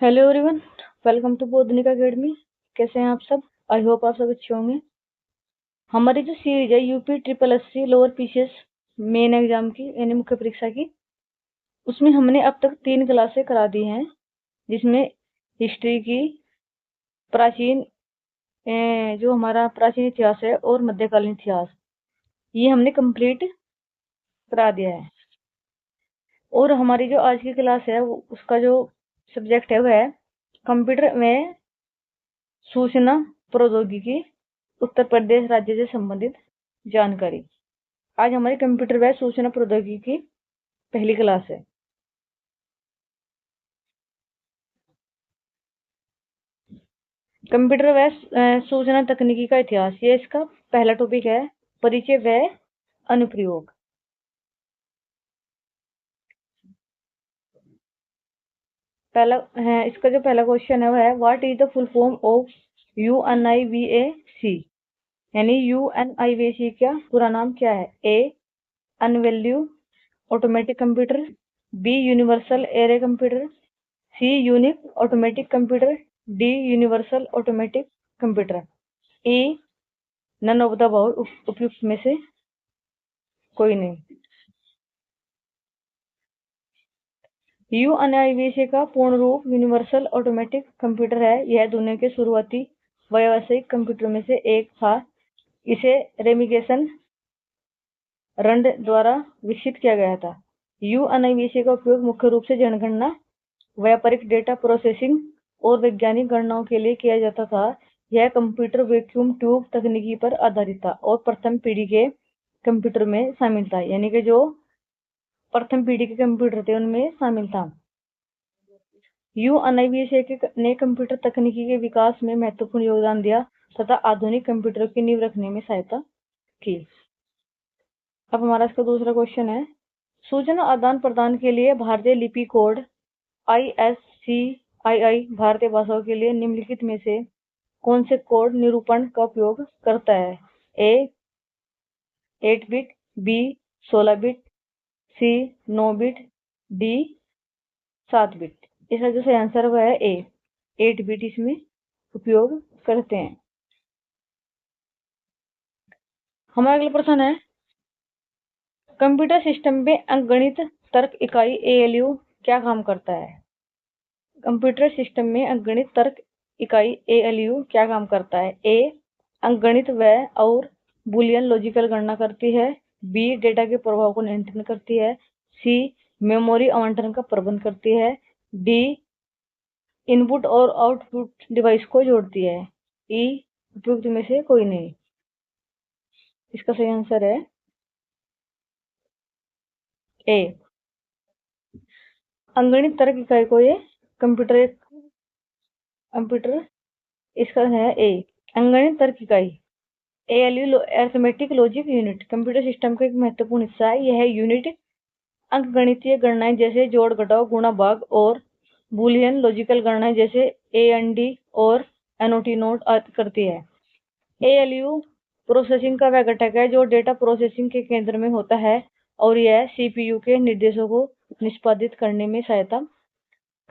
Hello everyone, welcome to Bodhnika academy. कैसे हैं आप सब? आई होप आप सब अच्छे होंगे। हमारी जो सीरीज है UP triple SC lower PCS main exam की यानी मुख्य परीक्षा की, उसमें हमने अब तक 3 क्लासें करा दी हैं, जिसमें हिस्ट्री की प्राचीन जो हमारा प्राचीन इतिहास है और मध्यकालीन इतिहास, ये हमने कंप्लीट करा दिया है। और हमारी जो आज की क्लास है उसका जो सब्जेक्ट है वह है कंप्यूटर में सूचना प्रौद्योगिकी, उत्तर प्रदेश राज्य से संबंधित जानकारी। आज हमारी कंप्यूटर व सूचना प्रौद्योगिकी की पहली क्लास है। कंप्यूटर व सूचना तकनीकी का इतिहास, ये इसका पहला टॉपिक है। परिचय व अनुप्रयोग। पहला है, इसका जो पहला क्वेश्चन है वह है what is the full form of UNIVAC, यानी UNIVAC का पूरा नाम क्या है? A unvalue automatic computer, B universal array computer, C unique automatic computer, D universal automatic computer, E none of the above उपयुक्त में से कोई नहीं। UNIVAC का पूर्ण रूप यूनिवर्सल ऑटोमेटिक कंप्यूटर है। यह दुनिया के शुरुआती व्यावसायिक कंप्यूटर में से एक था। इसे रेमिगेशन रंड द्वारा विकसित किया गया था। UNIVAC का उपयोग मुख्य रूप से जनगणना, व्यापारिक डेटा प्रोसेसिंग और वैज्ञानिक गणनाओं के लिए किया जाता था। यह कंप्यूटर वैक्यूम ट्यूब तकनीकी पर आधारित था और प्रथम पीढ़ी के कंप्यूटर में शामिल था, यानी कि जो प्रथम पीढ़ी के कंप्यूटर थे उनमें शामिल था। UNIVAC ने कंप्यूटर तकनीकी के विकास में महत्वपूर्ण योगदान दिया तथा आधुनिक कंप्यूटर की नींव रखने में सहायता की। अब हमारा इसका दूसरा क्वेश्चन है, सूचना आदान प्रदान के लिए भारतीय लिपि कोड ISCII भारतीय भाषाओं के लिए निम्नलिखित में से कौन से कोड निरूपण का उपयोग करता है? ए 8 बिट, बी 16 बिट, सी 9 बिट, डी 7 बिट। इसका जो सही आंसर वह है ए 8 बिट इसमें उपयोग करते हैं। हमारा अगला प्रश्न है, कंप्यूटर सिस्टम में अंकगणित तर्क इकाई ALU क्या काम करता है? कंप्यूटर सिस्टम में अंकगणित तर्क इकाई ALU क्या काम करता है? ए अंकगणित व और बुलियन लॉजिकल गणना करती है, बी डेटा के प्रभाव को नियंत्रण करती है, सी मेमोरी आवंटन का प्रबंध करती है, डी इनपुट और आउटपुट डिवाइस को जोड़ती है, ई उपयुक्त में से कोई नहीं। इसका सही आंसर है ए अंकगणित तर्क इकाई को ये कंप्यूटर इसका है ए अंकगणित तर्क इकाई ALU arithmetic logic unit computer system का एक महत्वपूर्ण हिस्सा है। यह यूनिट अंकगणितीय गणनाएं जैसे जोड़ घटाव गुणा भाग और बुलियन लॉजिकल गणनाएं जैसे AND और NOT नोट करती है। ALU प्रोसेसिंग का वह घटक है जो डेटा प्रोसेसिंग के केंद्र में होता है और यह CPU के निर्देशों को निष्पादित करने में सहायता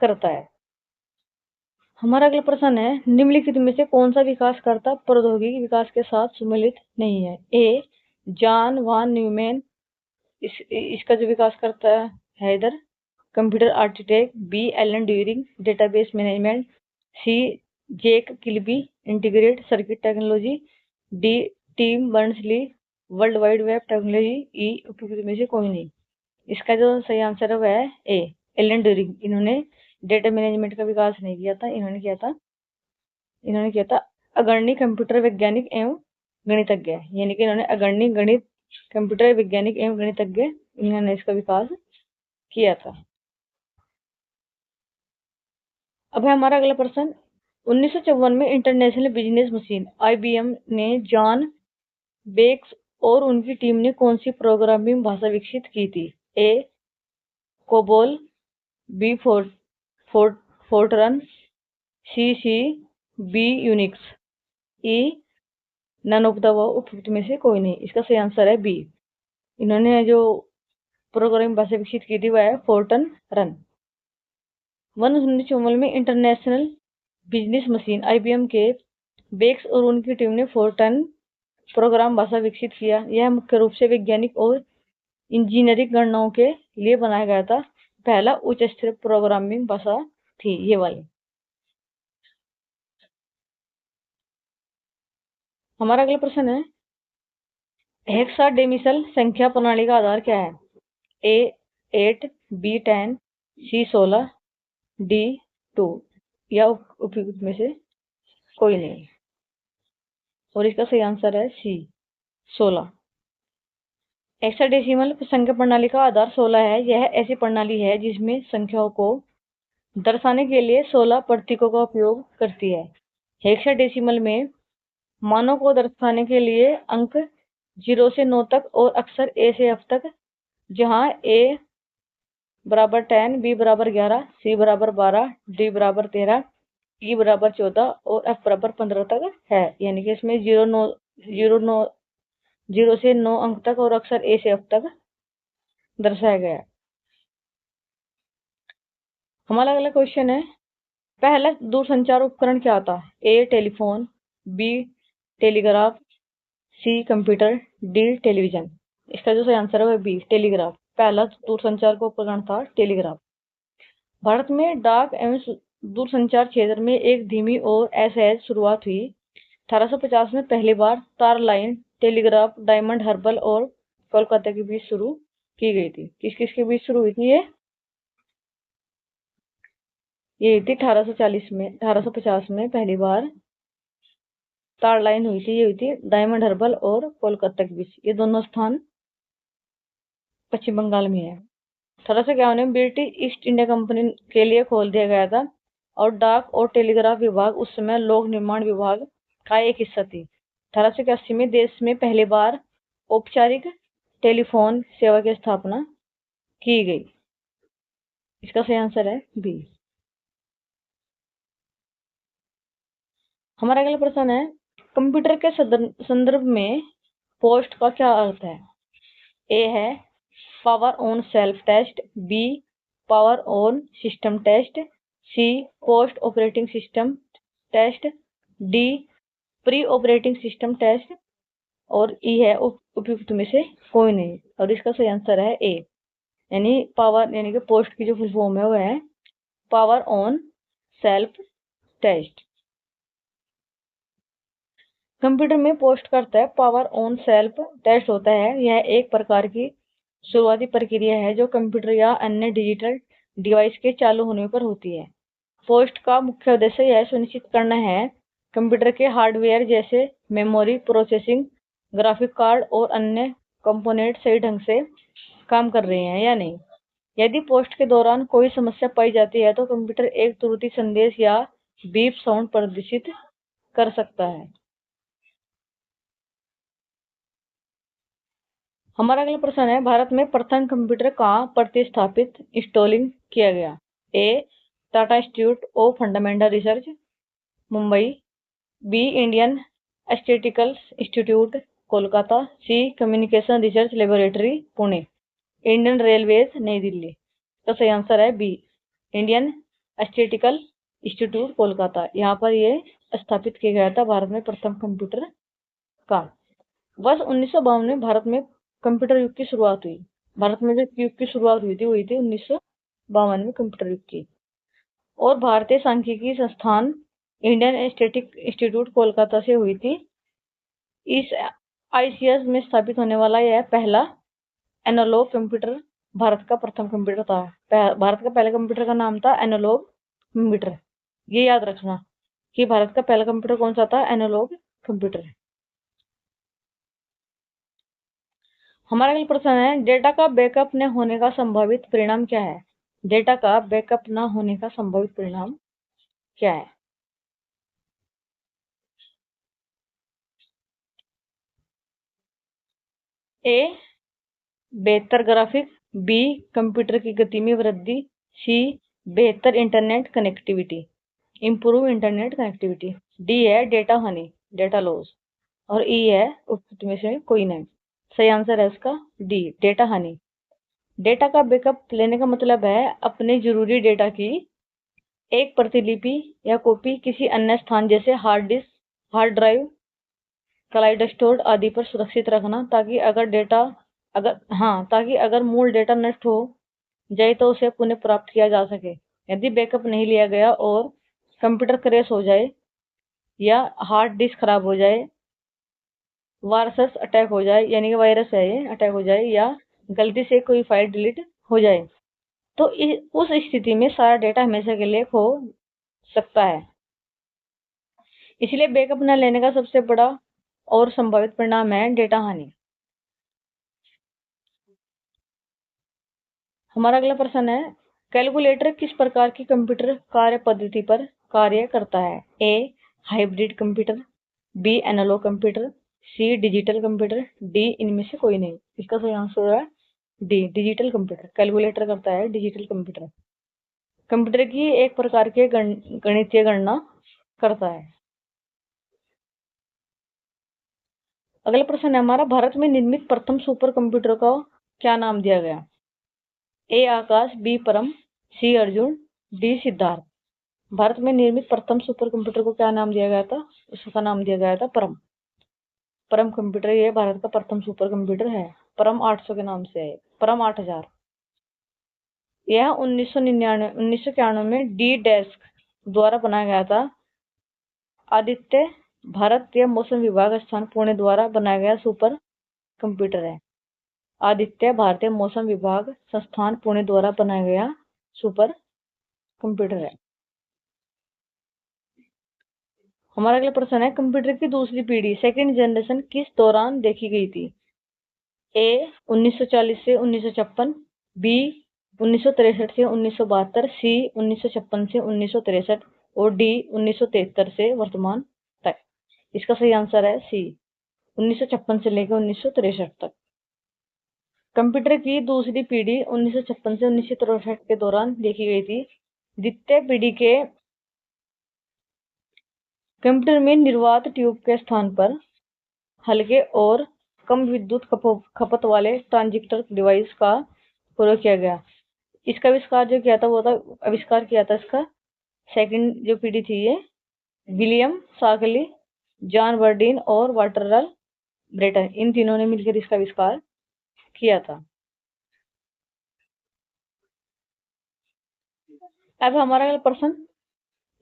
करता है। हमारा अगला प्रश्न है, निम्नलिखित में से कौन सा विकासकर्ता प्रौद्योगिकी विकास के साथ सम्मिलित नहीं है? ए जॉन वान न्यूमैन, इसका जो विकास करता है इधर computer architect, B Alan Turing database management, C Jack Kilby integrated circuit technology, D Tim Berners-Lee world wide web technology, E उपयुक्त में से कोई नहीं। इसका जो सही आंसर है वह है ए एलन ड्यूरिंग। इन्होंने डेटा मैनेजमेंट का विकास नहीं किया था, इन्होंने किया था अग्रणी कंप्यूटर वैज्ञानिक एवं गणितज्ञ, यानी कि इन्होंने अग्रणी गणित कंप्यूटर वैज्ञानिक एवं गणितज्ञ इन्होंने इसका विकास किया था। अब है हमारा अगला प्रश्न, 1954 में इंटरनेशनल बिजनेस मशीन IBM ने जॉन बेक्स और उनकी टीम ने कौन सी प्रोग्रामिंग भाषा विकसित की थी? A COBOL, B FORTRAN, C B Unix, E none of the उपयुक्त में से कोई नहीं। इसका सही आंसर है बी। इन्होंने जो प्रोग्रामिंग भाषा विकसित की थी वह है फोर्टन रन। 1954 में इंटरनेशनल बिजनेस मशीन IBM के बेक्स और उनकी टीम ने फोर्टन प्रोग्राम भाषा विकसित किया। यह मुख्य रूप से वैज्ञानिक और इंजीनियरिंग गणनाओं के लिए बनाया गया था। पहला उच्च स्तरीय प्रोग्रामिंग भाषा थी ये वाली। हमारा अगला प्रश्न है, हेक्साडेसिमल संख्या प्रणाली का आधार क्या है? A 8, B 10, C 16, D 2 या उपयुक्त में से कोई नहीं। और इसका सही आंसर है C 16। हेक्साडेसिमल संख्या प्रणाली का आधार 16 है। यह ऐसी प्रणाली है जिसमें संख्याओं को दर्शाने के लिए 16 प्रतीकों का उपयोग करती है। हेक्साडेसिमल में मानों को दर्शाने के लिए अंक 0 से 9 तक और अक्षर A से F तक, जहां A बराबर 10, B बराबर 11, C बराबर 12, D बराबर 13, E बराबर 14 और F बराबर 15 तक है। यानी कि इसमें 0 से 9 अंक तक और अक्षर A से F तक दर्शाया गया है। हमारा अगला क्वेश्चन है, पहला दूरसंचार उपकरण क्या था? A telephone, B telegraph, C computer, D television. इसका जो सही आंसर है वो B टेलीग्राफ। पहला दूरसंचार का उपकरण था टेलीग्राफ। भारत में डाक एवं दूरसंचार क्षेत्र में एक धीमी और असहज शुरुआत हुई। 1850 में पहली बार तार लाइन टेलीग्राफ डायमंड हार्बर और कोलकाता के बीच शुरू की गई थी। किस किस के बीच शुरू हुई थी ये थी 1850 में पहली बार तार लाइन हुई थी। ये हुई थी डायमंड हार्बर और कोलकाता के बीच। ये दोनों स्थान पश्चिम बंगाल में है। 1851 में ब्रिटिश ईस्ट इंडिया कंपनी के लिए खोल दिया गया था और डाक और टेलीग्राफ विभाग उस समय लोक निर्माण विभाग का एक हिस्सा थी। 1881 में देश में पहली बार औपचारिक टेलीफोन सेवा की स्थापना की गई। इसका सही आंसर है बी। हमारा अगला प्रश्न है, कंप्यूटर के संदर्भ में पोस्ट का क्या अर्थ है? ए है power on self test, B power on system test, C post operating system test, D pre operating system test और ई है उपयुक्त में से कोई नहीं। और इसका सही आंसर है ए, यानी पावर, यानी कि पोस्ट की जो फुल फॉर्म है वो है power on self test. Computer में पोस्ट करता है पावर ऑन सेल्फ टेस्ट होता है। यह एक प्रकार की शुरुआती प्रक्रिया है जो कंप्यूटर या अन्य डिजिटल डिवाइस के चालू होने पर होती है। पोस्ट का मुख्य उद्देश्य यह सुनिश्चित करना है कंप्यूटर के हार्डवेयर जैसे मेमोरी, प्रोसेसिंग, ग्राफिक कार्ड और अन्य कंपोनेंट सही ढंग से काम कर रहे हैं या नहीं। यदि पोस्ट के दौरान कोई समस्या पाई जाती है तो कंप्यूटर एक त्रुटि संदेश या बीप साउंड प्रदर्शित कर सकता है। हमारा अगला प्रश्न है, भारत में प्रथम कंप्यूटर कहाँ प्रतिस्थापित इंस्टॉलिंग किया गया? A Tata Institute of Fundamental Research Mumbai, B Indian Statistical Institute Kolkata, C Communication Research Laboratory Pune, Indian Railways Nai Delhi. तो सही आंसर है B Indian Statistical Institute Kolkata. यहाँ पर ये स्थापित किया गया था भारत में प्रथम कंप्यूटर का। वर्ष 1952 में भारत में कंप्यूटर युग की शुरुआत हुई। भारत में जो युग की शुरुआत हुई थी 1952 में कंप्यूटर युग की। और भारतीय सांख्यिकी संस्थान इंडियन स्टैटिक इंस्टीट्यूट कोलकाता से हुई थी। इस ICS में स्थापित होने वाला यह पहला एनालॉग कंप्यूटर भारत का प्रथम कंप्यूटर था। भारत का पहले कंप्यूटर का नाम था एनालॉग कंप्यूटर। ये याद रखना कि भारत का पहला कंप्यूटर कौन सा था, एनालॉग कंप्यूटर। हमारा अगला प्रश्न है, डेटा का बैकअप न होने का संभावित परिणाम क्या है? डेटा का बैकअप न होने का संभावित परिणाम क्या है? ए बेहतर ग्राफिक, बी कंप्यूटर की गति में वृद्धि, सी बेहतर internet connectivity, improve internet connectivity, D है डेटा हानि, डेटा लॉस और ई है उपयुक्त में से कोई नहीं। सही आंसर है इसका डी डेटा हानि। डेटा का बैकअप लेने का मतलब है अपने जरूरी डेटा की एक प्रतिलिपि या कॉपी किसी अन्य स्थान जैसे hard disk, hard drive, cloud store आदि पर सुरक्षित रखना, ताकि अगर मूल डेटा नष्ट हो जाए तो उसे पुनः प्राप्त किया जा सके। यदि बैकअप नहीं लिया गया और कंप्यूटर क्रैश हो जाए या हार्ड डिस्क खराब हो जाए, वायरस अटैक हो जाए, यानी कि वायरस है ये अटैक हो जाए, या गलती से कोई फाइल डिलीट हो जाए, तो उस स्थिति में सारा डेटा हमेशा के लिए खो सकता है। इसलिए बैकअप न लेने का सबसे बड़ा और संभावित परिणाम है डेटा हानि। हमारा अगला प्रश्न है, कैलकुलेटर किस प्रकार की कंप्यूटर कार्य पद्धति पर कार्य करता है? A hybrid computer, B analogue computer, C digital computer, D इनमें से कोई नहीं। इसका सही आंसर है डी डिजिटल कंप्यूटर। कैलकुलेटर करता है डिजिटल कंप्यूटर, कंप्यूटर की एक प्रकार के गणितीय गणना करता है। अगला प्रश्न है हमारा, भारत में निर्मित प्रथम सुपर कंप्यूटर का क्या नाम दिया गया? ए आकाश, बी परम, सी अर्जुन, डी सिद्धार्थ। भारत में निर्मित प्रथम सुपर कंप्यूटर को क्या नाम दिया गया था? उसका नाम दिया गया था परम। परम कंप्यूटर ये भारत का प्रथम सुपर कंप्यूटर है। परम 800 के नाम से है, परम 8000। यह 1991 में डी डेस्क द्वारा बनाया गया था। आदित्य भारतीय मौसम विभाग संस्थान पुणे द्वारा बनाया गया सुपर कंप्यूटर है। आदित्य भारतीय मौसम विभाग संस्थान पुणे द्वारा बनाया गया सुपर कंप्यूटर है। हमारा अगला प्रश्न है, कंप्यूटर की दूसरी पीढ़ी सेकंड जनरेशन किस दौरान देखी गई थी? ए 1940 से 1956, बी 1963 से 1972, सी 1956 से 1963 और डी 1973 से वर्तमान तक। इसका सही आंसर है सी 1956 से लेकर 1963 तक। कंप्यूटर की दूसरी पीढ़ी 1956 से 1963 के दौरान देखी गई थी। द्वितीय पीढ़ी के कंप्यूटर में निर्वात ट्यूब के स्थान पर हल्के और कम विद्युत खपत वाले ट्रांजिस्टर डिवाइस का प्रयोग किया गया। इसका आविष्कार जो किया था वो था आविष्कार किया था इसका सेकंड जो पीढ़ी थी ये विलियम शाकली, जॉन बर्डीन और वाटरल ब्रेटन, इन तीनों ने मिलकर इसका आविष्कार किया था। अब हमारा अगला प्रश्न,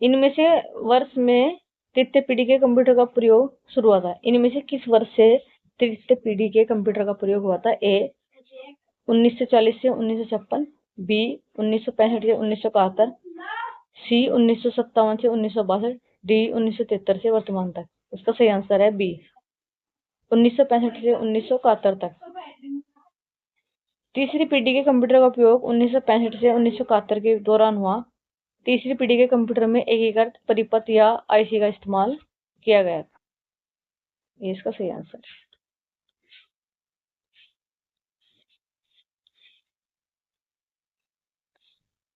इनमें से वर्ष में तृतीय पीढ़ी के कंप्यूटर का प्रयोग शुरू हुआ था। इनमें से किस वर्ष से तृतीय पीढ़ी के कंप्यूटर का प्रयोग हुआ था? ए 1940 से 1956, बी 1965 से 1971, सी 1957 से 1962, डी 1973 से वर्तमान तक। इसका सही आंसर है बी 1965 से 1971 तक। तीसरी पीढ़ी के कंप्यूटर का उपयोग 1965 से 1971 के दौरान हुआ। तीसरी पीढ़ी के कंप्यूटर में एकीकृत परिपथ या आईसी का इस्तेमाल किया गया था। ये इसका सही आंसर है।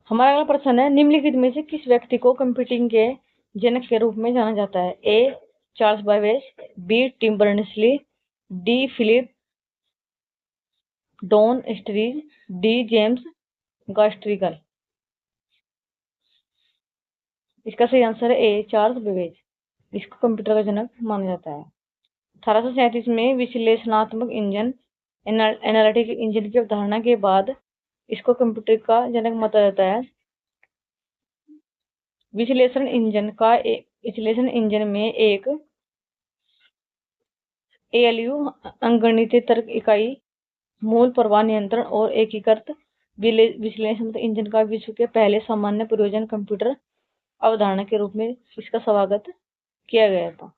हमारा अगला प्रश्न है, निम्नलिखित में से किस व्यक्ति को कंप्यूटिंग के जनक के रूप में जाना जाता है? A Charles Babbage, B Tim Berners-Lee, D Philip Don Estridge, D James Gosling. इसका सही आंसर है ए चार्ल्स बेबेज। इसको कंप्यूटर का जनक माना जाता है। 1837 में विश्लेषणात्मक इंजन एनालिटिक इंजन की अवधारणा के बाद इसको कंप्यूटर का जनक माना जाता है। विश्लेषण इंजन में एक एएलयू अंकगणितीय तर्क इकाई, मूल प्रवाह नियंत्रण और एकीकृत विश्लेषण इंजन का विश्व के पहले सामान्य प्रयोजन कंप्यूटर अवधारणा के रूप में इसका स्वागत किया गया था।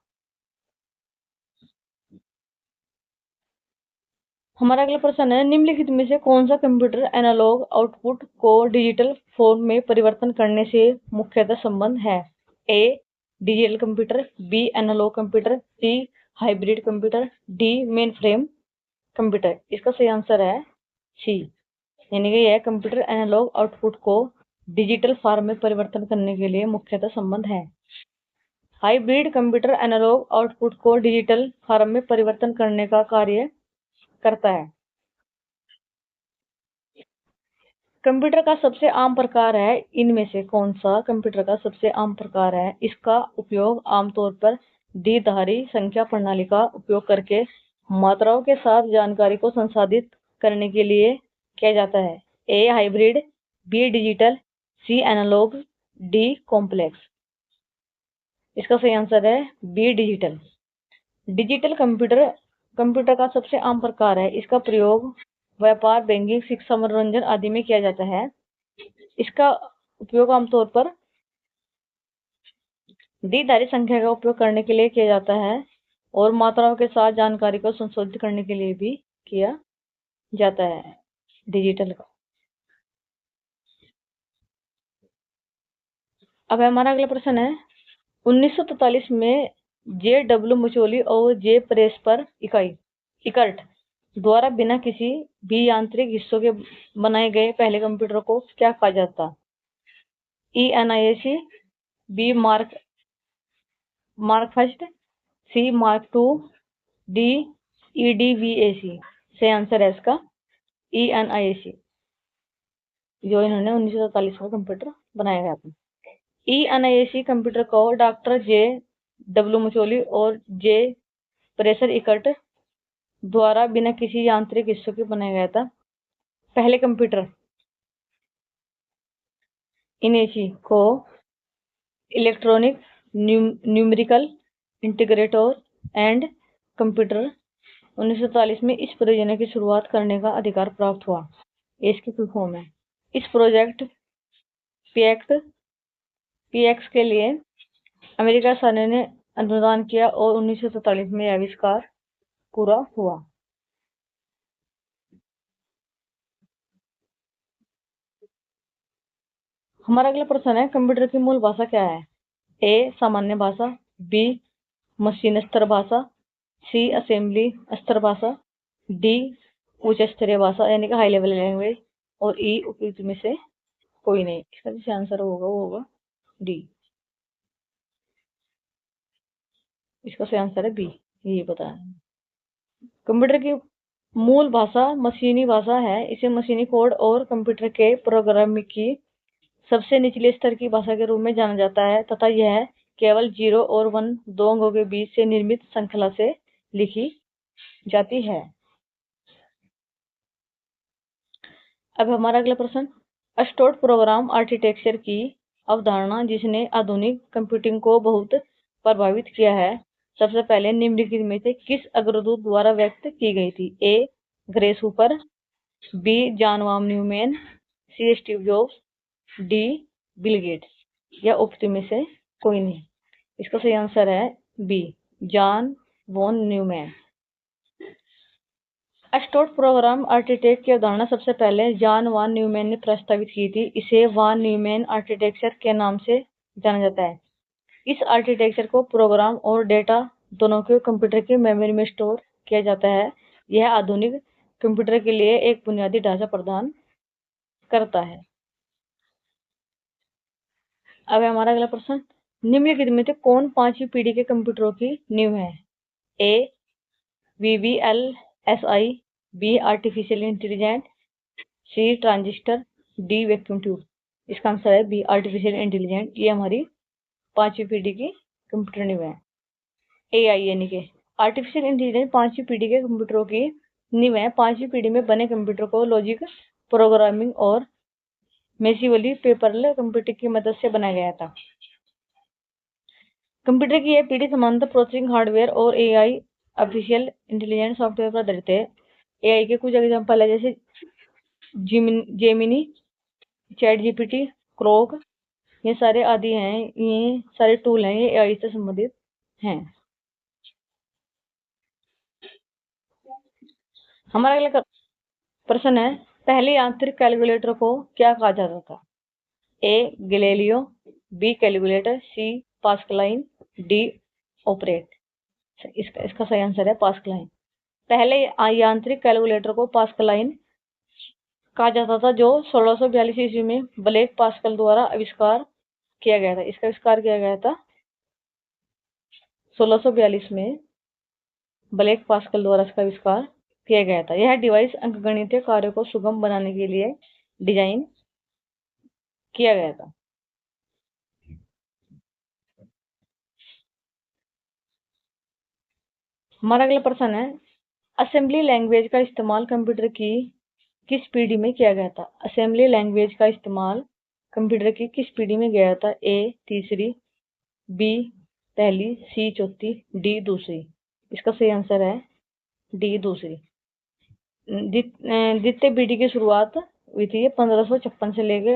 हमारा अगला प्रश्न है, निम्नलिखित में से कौन सा कंप्यूटर एनालॉग आउटपुट को डिजिटल फॉर्म में परिवर्तन करने से मुख्यतः संबंध है? A digital computer, B analogue computer, C hybrid computer, D mainframe computer. इसका सही आंसर है सी, यानी कि यह कंप्यूटर एनालॉग आउटपुट को डिजिटल फॉर्म में परिवर्तन करने के लिए मुख्यतः संबंध है। हाइब्रिड कंप्यूटर एनालॉग आउटपुट को डिजिटल फॉर्म में परिवर्तन करने का कार्य करता है। कंप्यूटर का सबसे आम प्रकार है, इनमें से कौन सा कंप्यूटर का सबसे आम प्रकार है? इसका उपयोग आमतौर पर द्विधारी संख्या प्रणाली का उपयोग करके मात्राओं के साथ जानकारी को संसाधित करने के लिए किया जाता है। A hybrid, B digital, C analogue, D complex. इसका सही आंसर है बी डिजिटल। डिजिटल कंप्यूटर का सबसे आम प्रकार है। इसका प्रयोग व्यापार, बैंकिंग, शिक्षा, मनोरंजन आदि में किया जाता है। इसका उपयोग आमतौर पर द्विधारी संख्या का उपयोग करने के लिए किया जाता है और मात्राओं के साथ जानकारी को संशोधित करने के लिए भी किया जाता है डिजिटल का। अब हमारा अगला प्रश्न है, 1943 में जे डब्ल्यू मचोली और जे प्रेस पर इकर्ट द्वारा बिना किसी भी यांत्रिक हिस्सों के बनाए गए पहले कंप्यूटर को क्या कहा जाता? E ENIAC, B Mark first, C Mark two, D EDVAC. सही आंसर है इसका ई एनआईएसी, जो इन्होंने 1943 में कंप्यूटर बनाया गया था। ई एनआईएसी कंप्यूटर को डॉक्टर जे डब्ल्यू मचोली और जे प्रेसर इकर्ट द्वारा बिना किसी यांत्रिक हिस्सों के बनाया गया था। पहले कंप्यूटर इनेसी को electronic numerical integrator and computer 1943 में इस परियोजना की शुरुआत करने का अधिकार प्राप्त हुआ। इसकी फुल फॉर्म है। इस प्रोजेक्ट पीएक्स के लिए अमेरिका सरकार ने अनुदान किया और 1947 में आविष्कार पूरा हुआ। हमारा अगला प्रश्न है, कंप्यूटर की मूल भाषा क्या है? ए सामान्य भाषा, बी मशीन स्तर भाषा, सी असेंबली स्तर भाषा, डी उच्च स्तरीय भाषा यानी कि हाई लेवल लैंग्वेज, और ई उपयुक्त में से कोई नहीं। इसका जो आंसर होगा वो होगा डी। इसका सही आंसर है बी, यही पता है। कंप्यूटर की मूल भाषा मशीनी भाषा है। इसे मशीनी कोड और कंप्यूटर के प्रोग्रामिंग की सबसे निचले स्तर की भाषा के रूप में जाना जाता है तथा यह केवल 0 और 1 दो अंकों के बीच से निर्मित श्रृंखला से लिखी जाती है। अब हमारा अगला प्रश्न, स्टोर्ड प्रोग्राम आर्किटेक्चर की अवधारणा जिसने आधुनिक कंप्यूटिंग को बहुत प्रभावित किया है, सबसे पहले निम्नलिखित में से किस अग्रदूत द्वारा व्यक्त की गई थी? A Grace Hopper, B John von Neumann, C Steve Jobs, D Bill Gates. या उपयुक्त में से कोई नहीं। इसका सही आंसर है B John von Neumann. Stored program architecture की अवधारणा सबसे पहले जॉन वॉन न्यूमैन ने प्रस्तावित की थी। इसे वॉन न्यूमैन आर्किटेक्चर के नाम से जाना जाता है। इस आर्किटेक्चर को प्रोग्राम और डेटा दोनों को कंप्यूटर की मेमोरी में स्टोर किया जाता है। यह आधुनिक कंप्यूटर के लिए एक बुनियादी ढांचा प्रदान करता है। अब हमारा अगला प्रश्न, निम्नलिखित में से कौन पांचवी पीढ़ी के कंप्यूटरों की नींव है? ए VVLSI, बी आर्टिफिशियल इंटेलिजेंस, सी ट्रांजिस्टर, डी वैक्यूम ट्यूब। इसका आंसर है बी आर्टिफिशियल इंटेलिजेंस। ये हमारी पांचवी पीढ़ी की कंप्यूटर नींव है। AI यानी कि आर्टिफिशियल इंटेलिजेंस पांचवी पीढ़ी के कंप्यूटरों की नींव है। पांचवी पीढ़ी में बने कंप्यूटर को लॉजिक प्रोग्रामिंग और मैसिवली पैरेलल कंप्यूटिंग की मदद से बनाया गया था। कंप्यूटर की यह पीढ़ी समानांतर प्रोसेसिंग हार्डवेयर और AI आर्टिफिशियल इंटेलिजेंस सॉफ्टवेयर पर आधारित है। AI के कुछ एग्जांपल है जैसे जेमिनी, चैट जीपीटी, क्रोक, ये सारे आदि हैं। ये सारे टूल हैं, ये AI से संबंधित हैं। हमारा अगला प्रश्न है, पहले यांत्रिक कैलकुलेटर को क्या कहा जाता था? A Galileo, B calculator, C Pascaline, D operate. इसका सही आंसर है पास्कलाइन। पहले यांत्रिक कैलकुलेटर को पास्कलाइन कहा जाता था, जो 1642 ईस्वी में ब्लेक पास्कल द्वारा आविष्कार किया गया था। इसका आविष्कार किया गया था 1642 में ब्लेक पास्कल द्वारा इसका आविष्कार किया गया था। यह डिवाइस अंकगणितीय कार्यों को सुगम बनाने के लिए डिजाइन किया गया था। हमारा अगला प्रश्न है, असेंबली लैंग्वेज का इस्तेमाल कंप्यूटर की किस पीढ़ी में किया गया था? असेंबली लैंग्वेज का इस्तेमाल कंप्यूटर की किस पीढ़ी में किया गया था? ए तीसरी, बी पहली, सी चौथी, डी दूसरी। इसका सही आंसर है डी दूसरी। द्वितीय पीढ़ी की शुरुआत हुई थी 1556 से लेके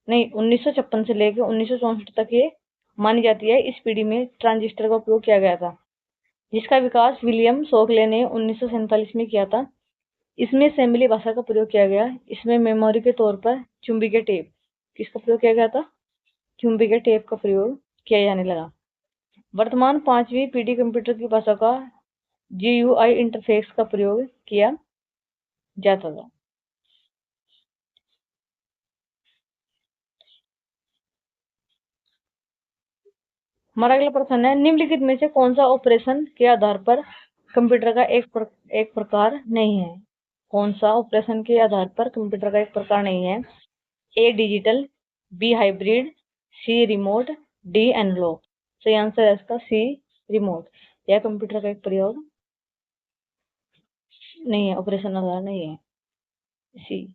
नहीं 1956 से लेके 1964 तक ये मानी जाती है। इस पीढ़ी में ट्रांजिस्टर का उपयोग किया गया था, जिसका विकास विलियम शोकले ने 1947 में किया था। इसमें असेंबली भाषा का प्रयोग किया गया। इसमें मेमोरी के तौर पर चुंबकीय टेप, किसका प्रयोग किया गया था? चुंबकीय टेप का प्रयोग किया जाने लगा। वर्तमान 5वीं पीढ़ी कंप्यूटर की भाषा का GUI इंटरफेस का प्रयोग किया जाता था। हमारा अगला प्रश्न है, निम्नलिखित में से कौन सा ऑपरेशन के आधार पर कंप्यूटर का एक प्रकार नहीं है? कौन सा ऑपरेशन के आधार पर कंप्यूटर का एक प्रकार नहीं है? A digital, be hybrid, C remote, D analogue. सही आंसर है इसका सी रिमोट। यह कंप्यूटर का एक प्रयोग नहीं है, ऑपरेशन आधार नहीं है सी।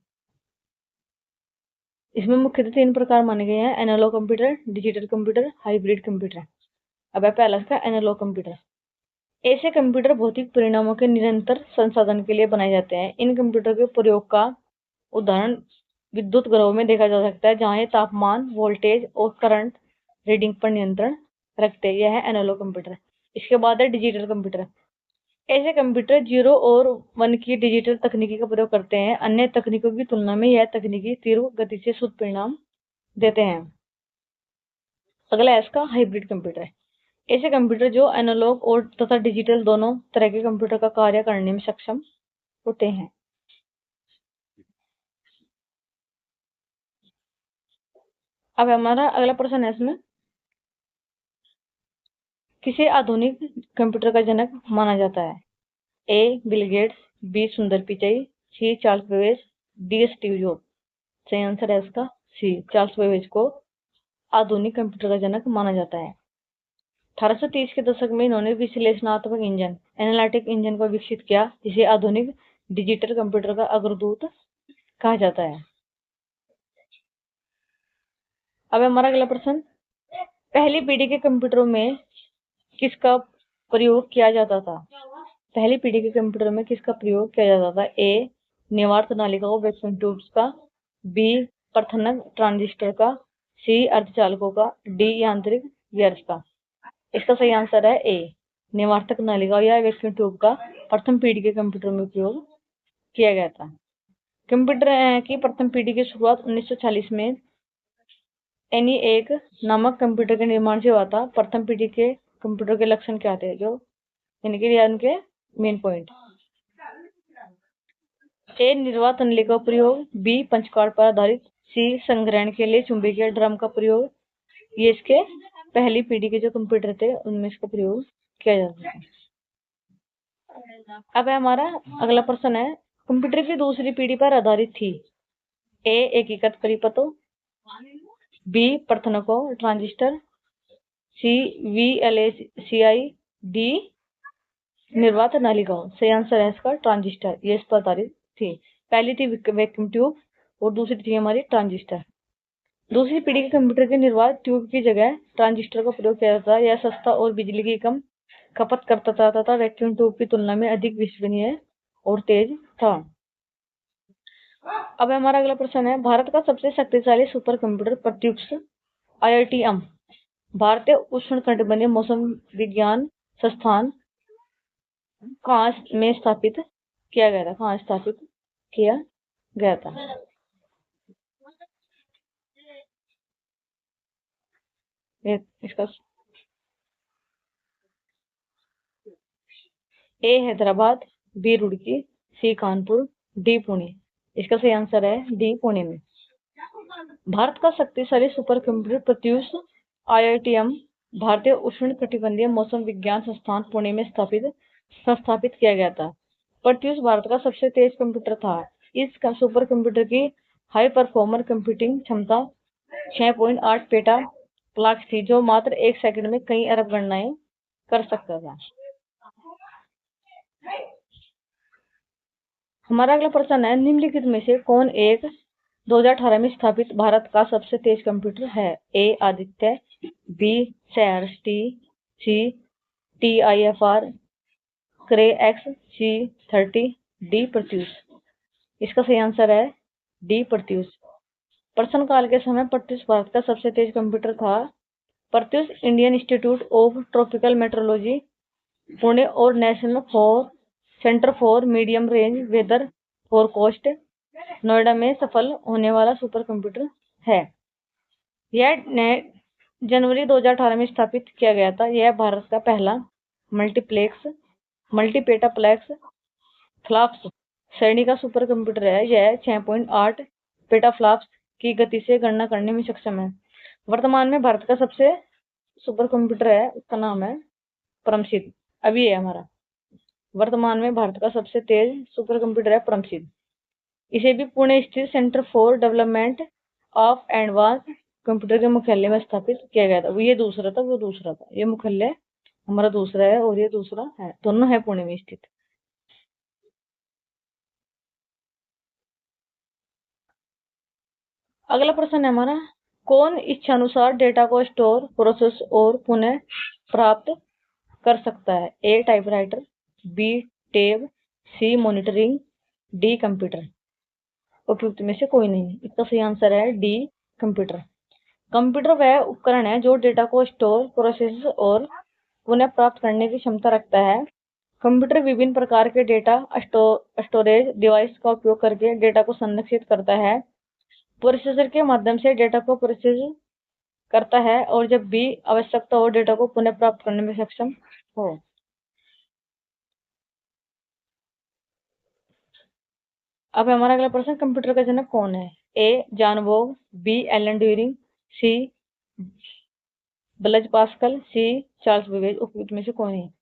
इसमें मुख्यतः 3 प्रकार माने गए हैं, analog computer, digital computer, hybrid computer. अब है पहला इसका एनालॉग कंप्यूटर। ऐसे कंप्यूटर भौतिक परिणामों के निरंतर संसाधन के लिए बनाए जाते हैं। इन कंप्यूटर के प्रयोग का उदाहरण विद्युत घरों में देखा जा सकता है, जहां ये तापमान, वोल्टेज और करंट रीडिंग पर नियंत्रण रखते हैं। यह है एनालॉग कंप्यूटर। इसके बाद है डिजिटल कंप्यूटर। ऐसे कंप्यूटर 0 और 1 की डिजिटल तकनीकी का प्रयोग करते हैं। अन्य तकनीकों की तुलना में यह तकनीकी तीव्र गति से शुद्ध परिणाम देते हैं। अगला है इसका हाइब्रिड कंप्यूटर। ऐसे कंप्यूटर जो एनालॉग और तथा डिजिटल दोनों तरह के कंप्यूटर का कार्य करने में सक्षम होते हैं। अब हमारा अगला प्रश्न है इसमें, किसे आधुनिक कंप्यूटर का जनक माना जाता है? ए bill Gates, B Sundar Pichai, C Charles Babbage, D Steve Job. सही आंसर है इसका सी, चार्ल्स बेबेज को आधुनिक कंप्यूटर का जनक माना जाता है। 1830 के दशक में इन्होंने विश्लेषणात्मक इंजन एनालिटिक इंजन को विकसित किया, जिसे आधुनिक डिजिटल कंप्यूटर का अग्रदूत कहा जाता है। अब हमारा अगला प्रश्न, पहली पीढ़ी के कंप्यूटरों में किसका प्रयोग किया जाता था? पहली पीढ़ी के कंप्यूटर में किसका प्रयोग किया जाता था? ए निवार्त नालिकाओं वैक्यूम ट्यूब्स का, बी प्रथनक ट्रांजिस्टर का, सी अर्धचालकों का, डी यांत्रिक गियर्स का। इसका सही आंसर है ए निवार्तक नालिका या वैक्यूम ट्यूब का प्रथम पीढ़ी के कंप्यूटर में उपयोग किया गया था। कंप्यूटर की प्रथम पीढ़ी की शुरुआत 1940 में ENIAC नामक कंप्यूटर के निर्माण से हुआ था। प्रथम पीढ़ी के कंप्यूटर के लक्षण क्या थे, जो यानी कि उनके मेन पॉइंट? ए निर्वात नालिका का प्रयोग, बी पंचकार्ड पर आधारित, सी संग्रहण के लिए चुंबकीय ड्रम का प्रयोग। ये इसके पहली पीढ़ी के जो कंप्यूटर थे उनमें इसका प्रयोग किया जाता था। अब हमारा अगला प्रश्न है, कंप्यूटर की दूसरी पीढ़ी पर आधारित थी। ए एकीकृत परिपथों, बी प्रथनकों ट्रांजिस्टर, सी VLACI, डी निर्वात नालिकाओं। सही आंसर है इसका ट्रांजिस्टर। ये इस पर आधारित थी। पहली थी वैक्यूम ट्यूब और दूसरी थी हमारी ट्रांजिस्टर। दूसरी पीढ़ी के कंप्यूटर के निर्वात ट्यूब की जगह ट्रांजिस्टर का प्रयोग किया जाता था। यह सस्ता और बिजली की कम खपत करता था तथा वैक्यूम ट्यूब की तुलना में अधिक विश्वसनीय और तेज था। अब हमारा अगला प्रश्न है, भारत का सबसे शक्तिशाली सुपर कंप्यूटर प्रत्युष IITM भारतीय उष्णकटिबंधीय मौसम विज्ञान संस्थान कहाँ में स्थापित किया गया था? कहाँ स्थापित किया गया था? इसका ए हैदराबाद, बी रुड़की, सी कानपुर, डी पुणे। इसका सही आंसर है डी पुणे में। भारत का शक्तिशाली सुपर कंप्यूटर प्रत्युष IITM भारतीय उष्ण कटिबंधीय मौसम विज्ञान संस्थान पुणे में संस्थापित किया गया था। प्रत्युष भारत का सबसे तेज कंप्यूटर था। इस सुपर कंप्यूटर की हाई परफॉर्मर कंप्यूटिंग क्षमता 6.8 पेटा फ्लॉप्स थी, जो मात्र 1 सेकंड में कई अरब गणनाएं कर सकता था। हमारा अगला प्रश्न है, निम्नलिखित में से कौन एक 2018 में स्थापित भारत का सबसे तेज कंप्यूटर है? ए आदित्य, बी सहर्ष-T, सी TIFR क्रे एक्स, सी 30, डी प्रत्यूष। इसका सही आंसर है डी प्रत्यूष। प्रश्न काल के समय प्रत्यूष भारत का सबसे तेज कंप्यूटर था। Pratyush Indian Institute of Tropical Meteorology Pune और National Centre for Medium Range Weather Forecast Noida में सफल होने वाला सुपर कंप्यूटर है। यह जनवरी 2018 में स्थापित किया गया था। यह भारत का पहला मल्टीपेटाप्लेक्स फ्लॉप्स श्रेणी का सुपर कंप्यूटर है। यह 6.8 पेटाफ्लॉप्स की गति से गणना करने में सक्षम है। वर्तमान में भारत का सबसे सुपर कंप्यूटर है, उसका नाम है परमसिद्ध। अभी है हमारा वर्तमान में भारत का सबसे तेज सुपर कंप्यूटर है परमसिद्ध। इसे भी पुणे स्थित centre for development of advance computer के मुख्यालय में स्थापित किया गया था। ये दूसरा था, वो दूसरा था। ये मुख्यालय हमारा दूसरा है और ये दूसरा है, दोनों है पुणे में स्थित। अगला प्रश्न है हमारा, कौन इच्छानुसार डेटा को स्टोर, प्रोसेस और पुनः प्राप्त कर सकता है? ए टाइपराइटर, बी टेब, सी मॉनिटरिंग, डी कंप्यूटर। उपयुक्त में से कोई नहीं। इसका सही आंसर है डी कंप्यूटर। कंप्यूटर वह उपकरण है जो डेटा को स्टोर, प्रोसेस और पुनः प्राप्त करने की क्षमता रखता है। कंप्यूटर विभिन्न प्रकार के डेटा स्टोरेज डिवाइस का उपयोग करके डेटा को संरक्षित करता है। प्रोसेसर के माध्यम से डेटा को प्रोसेस करता है और जब भी आवश्यकता हो डेटा को पुनः प्राप्त करने में सक्षम हो। अब हमारा अगला प्रश्न, कंप्यूटर का जनक कौन है? A John Bog, B Alan Turing, C Blaise Pascal, C Charles Babbage. उपयुक्त में से कौन है?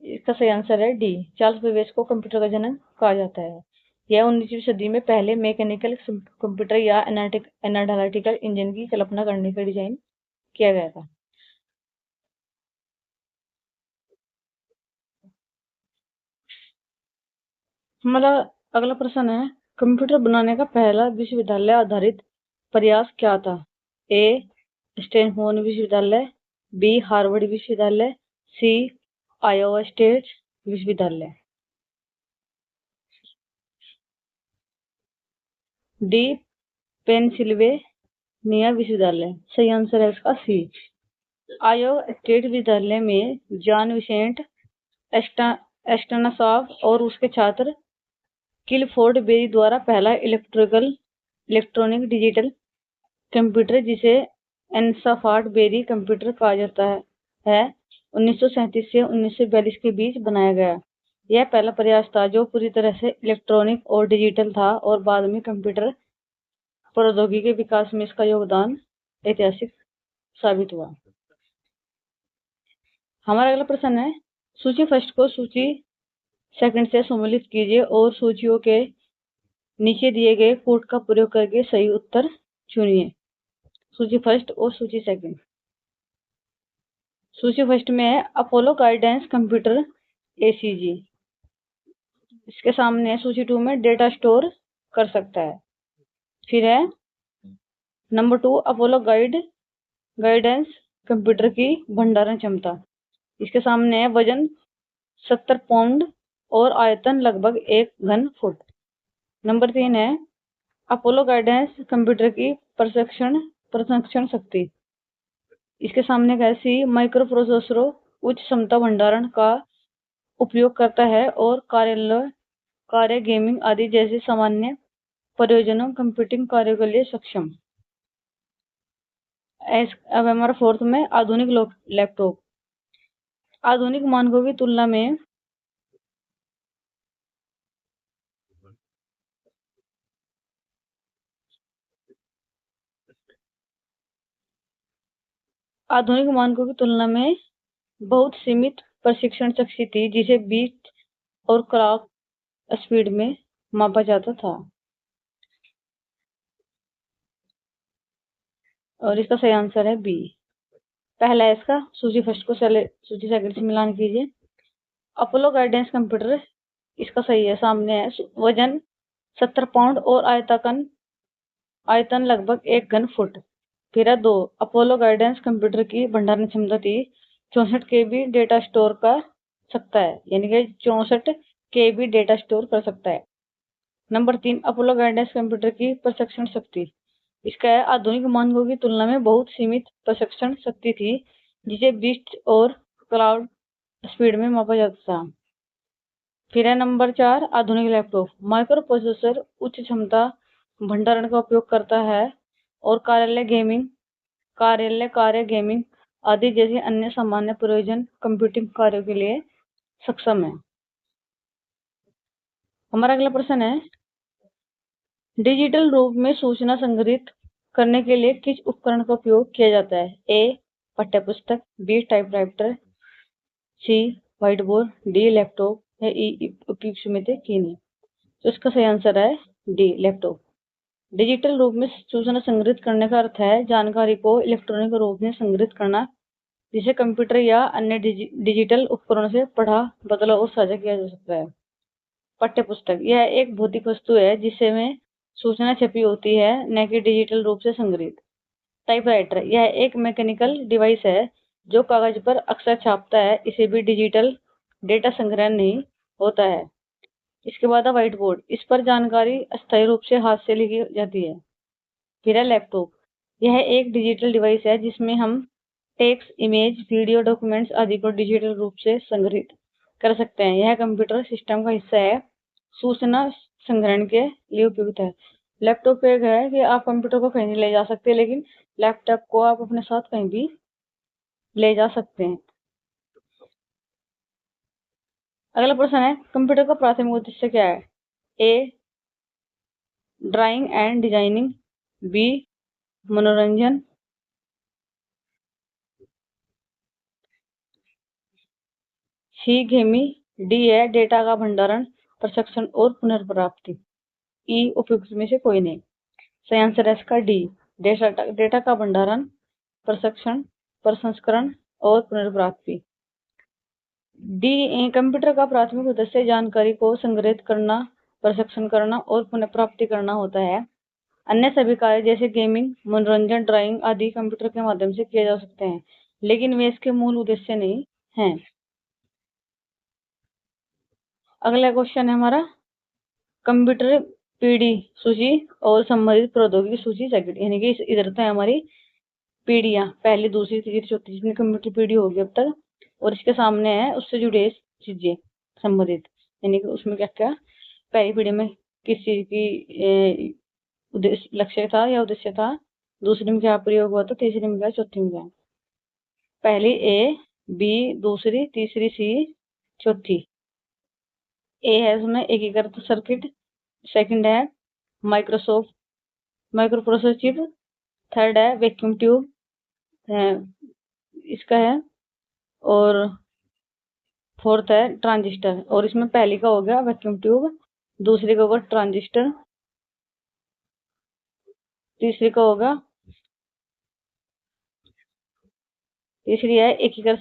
इसका सही आंसर है डी। चार्ल्स बेबेज को कंप्यूटर का जनक कहा जाता है। यह 19वीं सदी में पहले मैकेनिकल कंप्यूटर या एनालिटिकल इंजन की कल्पना करने का डिजाइन किया गया था। हमारा अगला प्रश्न है, कंप्यूटर बनाने का पहला विश्वविद्यालय आधारित प्रयास क्या था? ए स्टैनफोर्ड विश्वविद्यालय, बी हार्वर्ड विश्वविद्यालय, सी आयोवा स्टेट विश्वविद्यालय, डी पेंसिल्वेनिया विश्वविद्यालय। सही आंसर है इसका सी। आयोवा स्टेट विश्वविद्यालय में जॉन विसेंट एस्टनसॉफ और उसके छात्र किलफोर्ड बेरी द्वारा पहला इलेक्ट्रॉनिक डिजिटल कंप्यूटर, जिसे एनसाफार्ड बेरी कंप्यूटर कहा जाता है 1937 से 1942 के बीच बनाया गया। यह पहला प्रयास था जो पूरी तरह से इलेक्ट्रॉनिक और डिजिटल था और बाद में कंप्यूटर प्रौद्योगिकी के विकास में इसका योगदान ऐतिहासिक साबित हुआ। हमारा अगला प्रश्न है, सूची फर्स्ट को सूची सेकंड से सम्मिलित कीजिए और सूचियों के नीचे दिए गए कोड का प्रयोग करके सही उत्तर चुनिए। सूची फर्स्ट और सूची सेकंड। सूची फर्स्ट में है अपोलो गाइडेंस कंप्यूटर ACG। इसके सामने है सूची 2 में डेटा स्टोर कर सकता है। फिर है नंबर 2 अपोलो गाइडेंस कंप्यूटर की भंडारण क्षमता। इसके सामने है वजन 70 पाउंड और आयतन लगभग 1 घन फुट। नंबर 3 है अपोलो गाइडेंस कंप्यूटर की प्रशिक्षण शक्ति। इसके सामने का सी माइक्रो प्रोसेसरों उच्च क्षमता भंडारण का उपयोग करता है और कार्य गेमिंग आदि जैसे सामान्य प्रयोजनों कंप्यूटिंग कार्यों के लिए सक्षम। अब हमारा फोर्थ में आधुनिक लैपटॉप। आधुनिक मानकों की तुलना में बहुत सीमित प्रशिक्षण शक्ति थी, जिसे बीट और क्लॉक स्पीड में मापा जाता था। और इसका सही आंसर है बी। पहला है इसका, सूची फर्स्ट को सूची सेकंड से मिलान कीजिए। अपोलो गाइडेंस कंप्यूटर, इसका सही है, सामने है। वजन 70 पाउंड और आयतन लगभग 1 घन फुट। फिर है 2, अपोलो गाइडेंस कंप्यूटर की भंडारण क्षमता थी 64 केबी डेटा स्टोर कर सकता है, यानी कि 64 केबी डेटा स्टोर कर सकता है। नंबर 3, अपोलो गाइडेंस कंप्यूटर की प्रशिक्षण शक्ति, इसका है आधुनिक मानकों की तुलना में बहुत सीमित प्रशिक्षण शक्ति थी, जिसे बिट्स और क्लाउड स्पीड में मापा जाता था। फिर है नंबर 4, आधुनिक लैपटॉप, माइक्रो प्रोसेसर उच्च क्षमता भंडारण का उपयोग करता है और कार्य गेमिंग आदि जैसे अन्य सामान्य प्रयोजन कंप्यूटिंग कार्यों के लिए सक्षम है। हमारा अगला प्रश्न है, डिजिटल रूप में सूचना संग्रहित करने के लिए किस उपकरण का उपयोग किया जाता है? ए पाठ्यपुस्तक, बी टाइपराइटर, सी व्हाइट बोर्ड, डी लैपटॉप या ई उपयुक्त में से किन है? तो इसका सही आंसर है डी लैपटॉप। डिजिटल रूप में सूचना संग्रहित करने का अर्थ है जानकारी को इलेक्ट्रॉनिक रूप में संग्रहित करना, जिसे कंप्यूटर या अन्य डिजिटल उपकरणों से पढ़ा, बदला और साझा किया जा सकता है। पाठ्यपुस्तक, यह एक भौतिक वस्तु है जिसमें सूचना छपी होती है, न कि डिजिटल रूप से संग्रहित। टाइपराइटर, यह एक मैकेनिकल डिवाइस है जो कागज पर अक्षर छापता है, इसे भी डिजिटल डेटा संग्रहण नहीं होता है। इसके बाद है व्हाइट बोर्ड, इस पर जानकारी अस्थायी रूप से हाथ से लिखी जाती है। फिर है लैपटॉप, यह एक डिजिटल डिवाइस है जिसमें हम टेक्स्ट, इमेज, वीडियो, डॉक्यूमेंट्स आदि को डिजिटल रूप से संग्रहित कर सकते हैं। यह कंप्यूटर सिस्टम का हिस्सा है, सूचना संग्रहण के लिए उपयुक्त है। लैपटॉप एक है कि आप कंप्यूटर को कहीं नहीं ले जा सकते, लेकिन लैपटॉप को आप अपने साथ कहीं भी ले जा सकते हैं। अगला प्रश्न है, कंप्यूटर का प्राथमिक उद्देश्य क्या है? ए ड्राइंग एंड डिजाइनिंग, बी मनोरंजन, सी गेमी, डी है डेटा का भंडारण, प्रशिक्षण और पुनर्प्राप्ति। ई उपयुक्त में से कोई नहीं। सही आंसर है इसका डी, डेटा का भंडारण, प्रशिक्षण, प्रसंस्करण और पुनर्प्राप्ति। डी, कंप्यूटर का प्राथमिक उद्देश्य जानकारी को संग्रहित करना, प्रशिक्षण करना और पुनर्प्राप्ति करना होता है। अन्य सभी कार्य जैसे गेमिंग, मनोरंजन, ड्राइंग आदि कंप्यूटर के माध्यम से किए जा सकते हैं, लेकिन वे इसके मूल उद्देश्य नहीं हैं। अगला क्वेश्चन है हमारा, कंप्यूटर पीढ़ी सूची और संबंधित प्रौद्योगिकी सूची सेकंड, यानी कि इधर तो है हमारी पीढ़ियां, पहली, दूसरी, तीसरी, चौथी, जितनी कंप्यूटर पीढ़ी होगी अब तक, और इसके सामने है उससे जुड़े चीजें संबंधित, यानी कि उसमें क्या क्या पहली पीढ़ी में किस चीज की उद्देश्य लक्ष्य था या उद्देश्य था, दूसरी में क्या प्रयोग हुआ था, तीसरी में क्या, चौथी में क्या। पहली ए, बी दूसरी, तीसरी सी, चौथी ए है, उसमें एकीकृत सर्किट। सेकंड है Microsoft micro processor chip. Third है वैक्यूम ट्यूब है, इसका है। और फोर्थ है ट्रांजिस्टर। और इसमें पहली का हो गया वैक्यूम ट्यूब, दूसरी का होगा ट्रांजिस्टर, तीसरी का होगा तीसरी है एकीकृत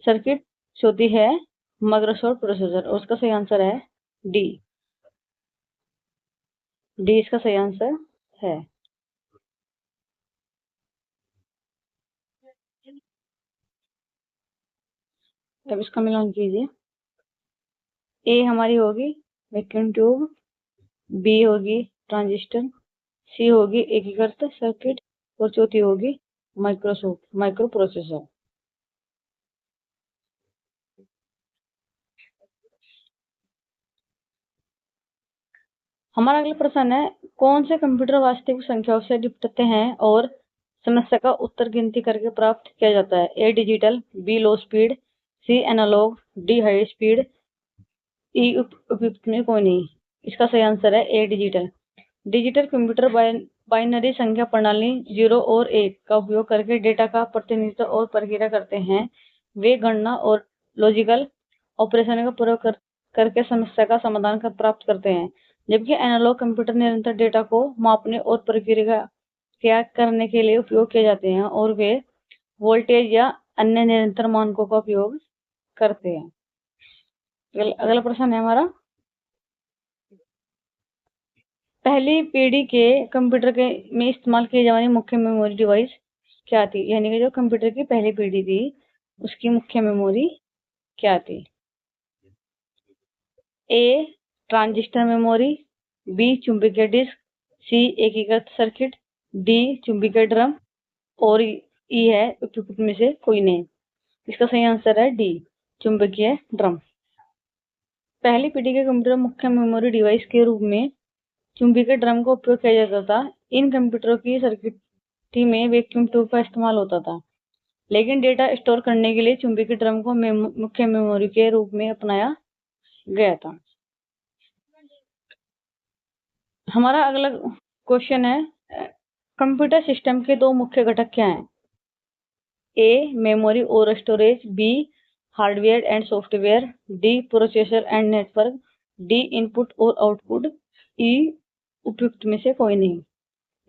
सर्किट, चौथी है माइक्रोसॉफ्ट प्रोसेसर। और उसका सही आंसर है डी, डी इसका सही आंसर है। अब इसका मिलान कीजिए। ए हमारी होगी वैक्यूम ट्यूब, बी होगी ट्रांजिस्टर, सी होगी एकीकृत सर्किट और चौथी होगी माइक्रो प्रोसेसर। हमारा अगला प्रश्न है, कौन से कंप्यूटर वास्तविक संख्याओं से निपटते हैं और समस्या का उत्तर गिनती करके प्राप्त किया जाता है? A digital, B low speed, C analogue, D high speed, ई उपयुक्त में कोई नहीं। इसका सही आंसर है A digital. Digital computer binary संख्या प्रणाली 0 और 1 का उपयोग करके डेटा का प्रतिनिधित्व और प्रक्रिया करते हैं। वे गणना और लॉजिकल ऑपरेशन का प्रयोग करके समस्या का समाधान प्राप्त करते हैं, जबकि एनालॉग कंप्यूटर निरंतर डेटा को मापने और प्रक्रिया क्या करने के लिए उपयोग किए जाते हैं और वे वोल्टेज या अन्य निरंतर मानकों का उपयोग करते हैं। अगला प्रश्न है हमारा, पहली पीढ़ी के कंप्यूटर के में इस्तेमाल किए जाने वाली मुख्य मेमोरी डिवाइस क्या थी? यानी कि जो कंप्यूटर की पहली पीढ़ी थी उसकी मुख्य मेमोरी क्या थी? ए ट्रांजिस्टर मेमोरी, बी चुंबकीय डिस्क, सी एकीकृत सर्किट, डी चुंबकीय ड्रम और ई है उपयुक्त में से कोई नहीं। इसका सही आंसर है डी चुंबकीय ड्रम। पहली पीढ़ी के कंप्यूटर मुख्य मेमोरी डिवाइस के रूप में चुंबकीय ड्रम का उपयोग किया जाता था। इन कंप्यूटरों की सर्किटरी में वैक्यूम ट्यूब का इस्तेमाल होता था, लेकिन डेटा स्टोर करने के लिए चुंबकीय ड्रम को मुख्य मेमोरी के रूप में अपनाया गया था। हमारा अगला क्वेश्चन है, कंप्यूटर सिस्टम के दो मुख्य घटक क्या हैं? ए मेमोरी और storage, B hardware and software, D processor and network, D input और आउटपुट, ई उपयुक्त में से कोई नहीं।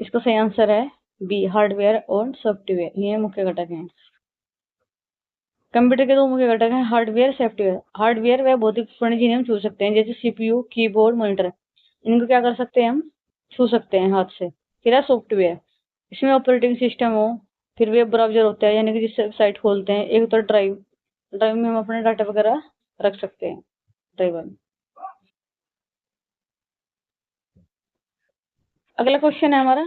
इसका सही आंसर है बी हार्डवेयर और सॉफ्टवेयर, ये मुख्य घटक हैं। कंप्यूटर के दो मुख्य घटक हैं, हार्डवेयर सॉफ्टवेयर। हार्डवेयर वह भौतिक उपकरण जिन्हें हम छू सकते हैं, जैसे सीपीयू, कीबोर्ड, मॉनिटर। इनको क्या कर सकते हैं हम? छू सकते हैं हाथ से। फिर है सॉफ्टवेयर, इसमें ऑपरेटिंग सिस्टम हो, फिर वेब ब्राउजर होता है, यानी कि जिससे साइट खोलते हैं। एक तो ड्राइव में हम अपने डाटा वगैरह रख सकते हैं ड्राइव में। अगला क्वेश्चन है हमारा,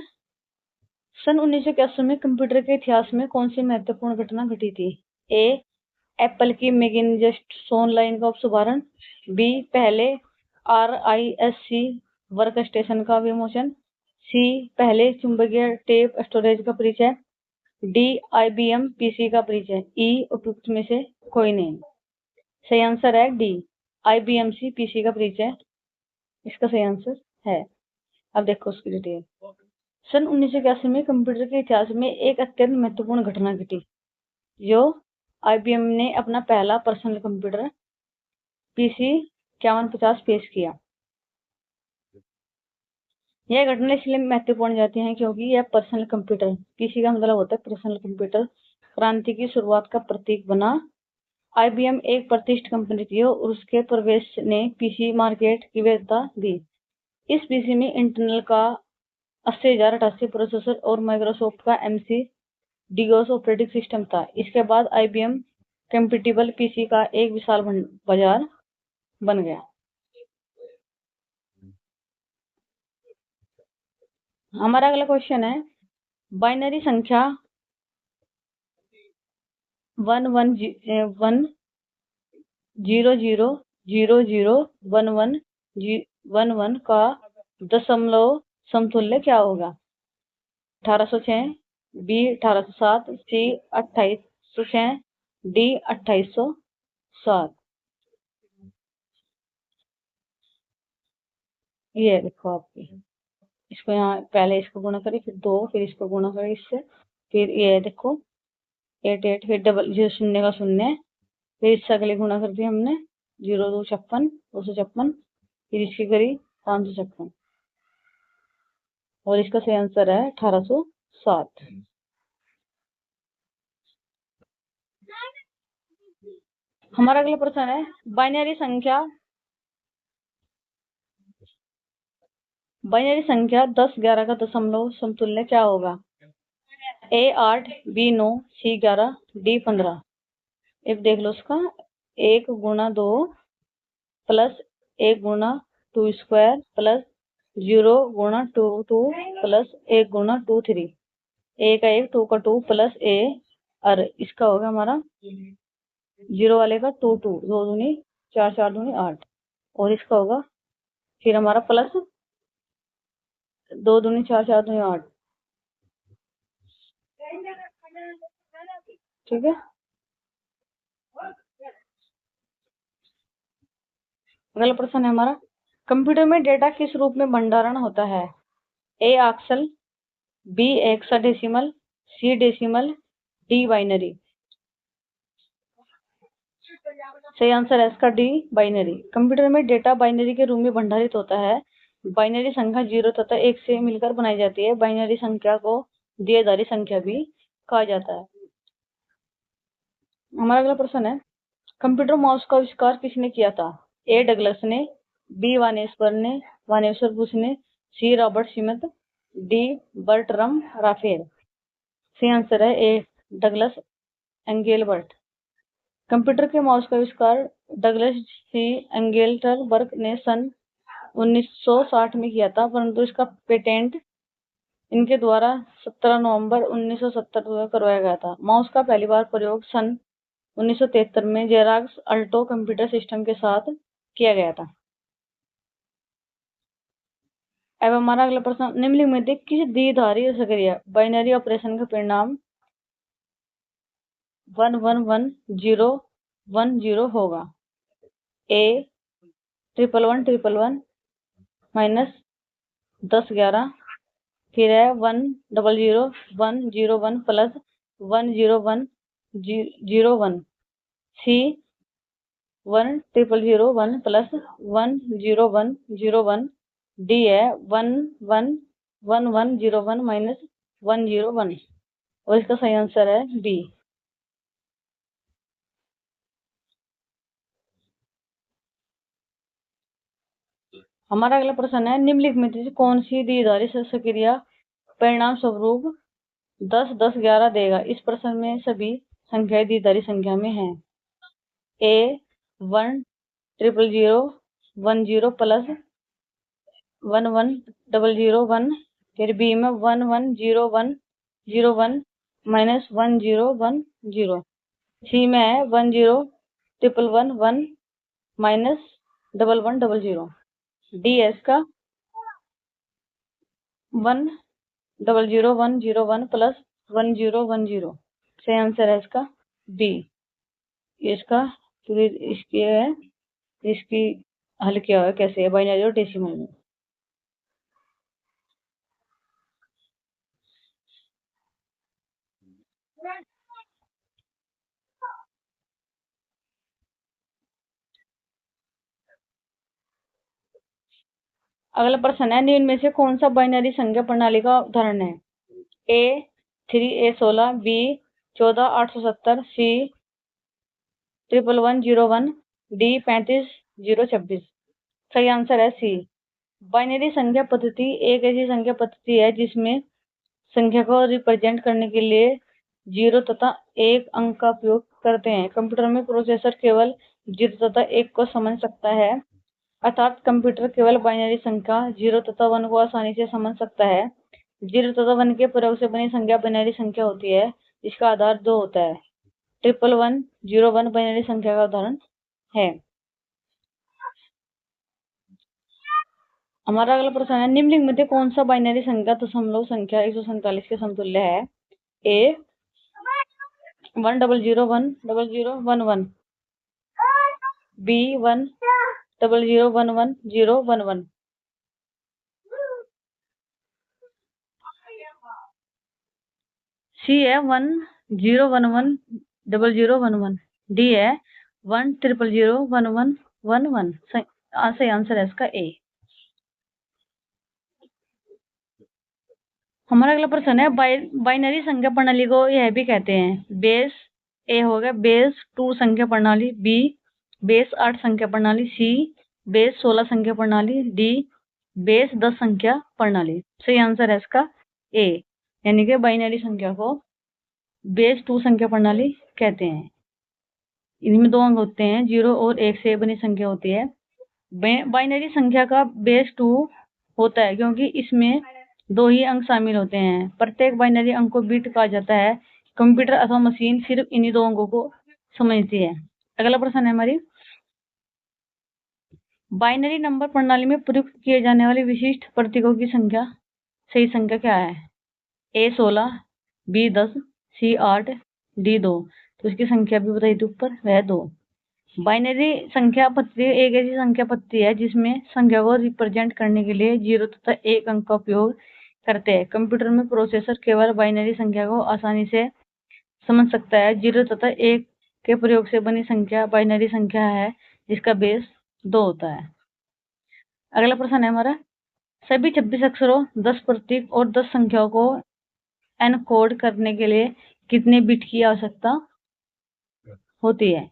सन 1981 में कंप्यूटर के इतिहास में कौन सी महत्वपूर्ण घटना घटी थी? ए एप्पल की मैकिन्टोश लाइन का शुभारंभ, बी पहले RISC वर्क स्टेशन का विमोचन, सी पहले चुंबकीय टेप स्टोरेज का परिचय, डी IBM PC का परिचय, ई उपयुक्त में से कोई नहीं। सही आंसर है डी IBM PC का परिचय, इसका सही आंसर है। अब देखो उसकी डिटेल। सन 1981 में कंप्यूटर के इतिहास में एक अत्यंत महत्वपूर्ण घटना घटी, जो IBM ने अपना पहला पर्सनल कंप्यूटर PC 5150 पेश किया। यह घटना इसलिए महत्वपूर्ण जाती है क्योंकि यह पर्सनल कंप्यूटर, PC का मतलब होता है पर्सनल कंप्यूटर, क्रांति की शुरुआत का प्रतीक बना। IBM एक प्रतिष्ठित कंपनी थी और उसके प्रवेश ने PC मार्केट की वैधता दी। इस PC में इंटेल का 80088 प्रोसेसर और माइक्रोसॉफ्ट का MC DOS ऑपरेटिंग सिस्टम था। इसके बाद IBM कंपैटिबल PC का एक विशाल बाजार बन गया। हमारा अगला क्वेश्चन है, बाइनरी संख्या 1100001111 का दशमलव समतुल्य क्या होगा? 1806, बी 1807, सी 2806, डी 2807। ये देखो आपकी, इसको यहाँ पहले इसको गुणा करें, फिर 2, फिर इसको गुणा करें इससे, फिर ये देखो 88, फिर डबल 0 शून्य का शून्य, फिर इससे अगले गुणा कर दिया हमने 0 2 56, 256, फिर इसकी करी 556 और इसका सही आंसर है 1807। हमारा अगला प्रश्न है, बाइनरी संख्या 10 11 का दशमलव समतुल्य क्या होगा? ए 8, बी 9, सी 11, डी 15। अब देख लो उसका, 1 गुणा 2 प्लस 1 गुणा 2 स्क्वायर प्लस 0 गुणा 2 2 प्लस 1 गुणा 2 3, ए का 1, 2 का 2 प्लस ए, और इसका होगा हमारा 0 वाले का 2 2, 2 दूनी 4 4 दूनी 8, और इसका होगा फिर हमारा प्लस 2 दूनी 4 4 दूनी 8। ठीक है, अगला प्रश्न है हमारा, कंप्यूटर में डेटा किस रूप में भंडारण होता है? ए ऑक्टल, बी हेक्साडेसिमल, सी डेसिमल, डी बाइनरी। सही आंसर है इसका डी बाइनरी। कंप्यूटर में डेटा बाइनरी के रूप में भंडारित होता है। बाइनरी संख्या 0 तथा 1 से मिलकर बनाई जाती है। बाइनरी संख्या को द्विआधारी संख्या भी कहा जाता है। हमारा अगला प्रश्न है, कंप्यूटर माउस का आविष्कार किसने किया था? ए डगलस ने, बी वानेश्वर बुश ने, C Robert Smith, D Bertram Raphael. सही आंसर है ए डगलस एंगेलबर्ट। कंप्यूटर के माउस का आविष्कार डगलस सी एंगेल्टरबर्ग ने सन 1960 में किया था, परंतु इसका पेटेंट इनके द्वारा 17 नवंबर 1970 को करवाया गया था। माउस का पहली बार प्रयोग सन 1973 में जेरॉक्स अल्टो कंप्यूटर सिस्टम के साथ किया गया था। अब हमारा अगला प्रश्न, निम्नलिखित में से किस द्विआधारी सक्रिय बाइनरी ऑपरेशन का परिणाम 1111010 होगा? ए 11111 माइनस 1011, फिर है 100101 प्लस 10101, सी 1001 प्लस 10101, डी है 111101 माइनस 101, और इसका सही आंसर है बी। हमारा अगला प्रश्न है, निम्नलिखित में से कौन सी द्विआधारी सक्रिया परिणाम स्वरूप 10 10 11 देगा? इस प्रश्न में सभी संख्याएं द्विआधारी संख्या में हैं। ए 1000110 प्लस 11001, फिर बी में 11001 माइनस 1010, सी में है 10111 माइनस 1100, डी है इसका 1000101 प्लस 1010। सही आंसर है इसका बी। इसका इसकी है, इसकी हल किया हुआ है कैसे है, बाइनरी और डेसिमल में। अगला प्रश्न है, निम्न में से कौन सा बाइनरी संख्या प्रणाली का उदाहरण है? ए 3A16, बी 14870, सी 11101, डी 35026। सही आंसर है सी। बाइनरी संख्या पद्धति एक ऐसी संख्या पद्धति है जिसमें संख्या को रिप्रेजेंट करने के लिए 0 तथा 1 अंक का उपयोग करते हैं। कंप्यूटर में प्रोसेसर केवल 0 तथा 1 को समझ सकता है, अर्थात कंप्यूटर केवल बाइनरी संख्या 0 तथा 1 को आसानी से समझ सकता है। 0 तथा 1 के प्रयोग से बनी संख्या बाइनरी संख्या होती है, इसका आधार 2 होता है। 1101 बाइनरी संख्या का उदाहरण है। हमारा अगला प्रश्न है, निम्नलिखित में से कौन सा बाइनरी संख्या दशमलव संख्या 147 के समतुल्य है? ए 1001011, बी 100111011, सी है 10110011, डी है 1000111। सही आंसर है इसका ए। हमारा अगला प्रश्न है, बाइनरी संख्या प्रणाली को यह भी कहते हैं बेस, ए हो गया बेस 2 संख्या प्रणाली, बी बेस 8 संख्या प्रणाली, सी बेस 16 संख्या प्रणाली, डी बेस 10 संख्या प्रणाली। सही आंसर है इसका ए, यानी कि बाइनरी संख्या को बेस 2 संख्या प्रणाली कहते हैं। इनमें 2 अंक होते हैं, 0 और 1 से बनी संख्या होती है। बाइनरी संख्या का बेस 2 होता है क्योंकि इसमें 2 ही अंक शामिल होते हैं। प्रत्येक बाइनरी अंक को बिट कहा जाता है। कंप्यूटर अथवा मशीन सिर्फ इन्हीं 2 अंकों को समझती है। अगला प्रश्न है हमारी, बाइनरी नंबर प्रणाली में प्रयुक्त किए जाने वाले विशिष्ट प्रतीकों की संख्या सही संख्या क्या है? ए 16, बी 10, सी 8, डी 2। तो इसकी संख्या भी बताई थी ऊपर, वह 2। बाइनरी संख्या पद्धति एक ऐसी संख्या पद्धति है जिसमें संख्या को रिप्रेजेंट करने के लिए 0 तथा 1 अंक का उपयोग करते हैं। कंप्यूटर में प्रोसेसर केवल बाइनरी संख्या को आसानी से समझ सकता है। 0 तथा 1 के प्रयोग से बनी संख्या बाइनरी संख्या है जिसका बेस 2 होता है। अगला प्रश्न है हमारा, सभी 26 अक्षरों, 10 प्रतीक और 10 संख्याओं को एनकोड करने के लिए कितने बिट की आवश्यकता होती है?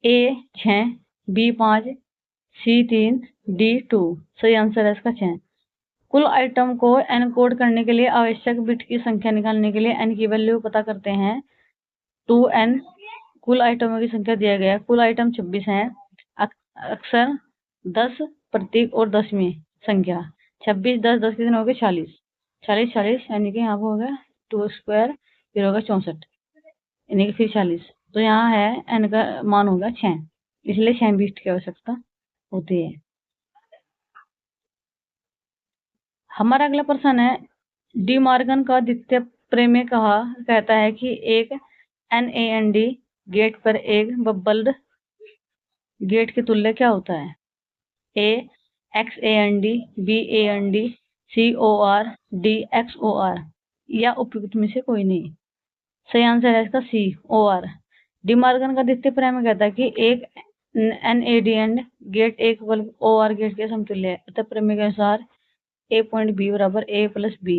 ए 6, बी 5, सी 3, डी 2। सही आंसर है इसका 6। कुल आइटम को एनकोड करने के लिए आवश्यक बिट की संख्या निकालने के लिए एन की वैल्यू पता करते हैं। 2n कुल आइटमों की संख्या दिया गया है। कुल आइटम 26 हैं। अक्सर 10 प्रतीक और 10वीं संख्या। 26 10 10 कितने हो गए? 40 40 40 यानी कि यहाँ पर हो गया 2 स्क्वायर, फिर होगा 64 यानी कि फिर 40। तो यहाँ है एन का मान होगा 6, इसलिए 6 बिट की आवश्यकता होती है। हमारा अगला प्रश्न है, डी मॉर्गन का द्वितीय प्रमेय कहता है कि एक NAND गेट पर एक बबल्ड गेट के तुल्य क्या होता है? A XAND, B AND, C OR, D XOR या उपयुक्त में से कोई नहीं। सही आंसर है इसका C OR। डी मॉर्गन का द्वितीय प्रमेय कहता है कि एक NAND गेट एक बल्ब OR गेट के समतुल्य है। अतः प्रमेय के अनुसार A पॉइंट B बराबर A प्लस B।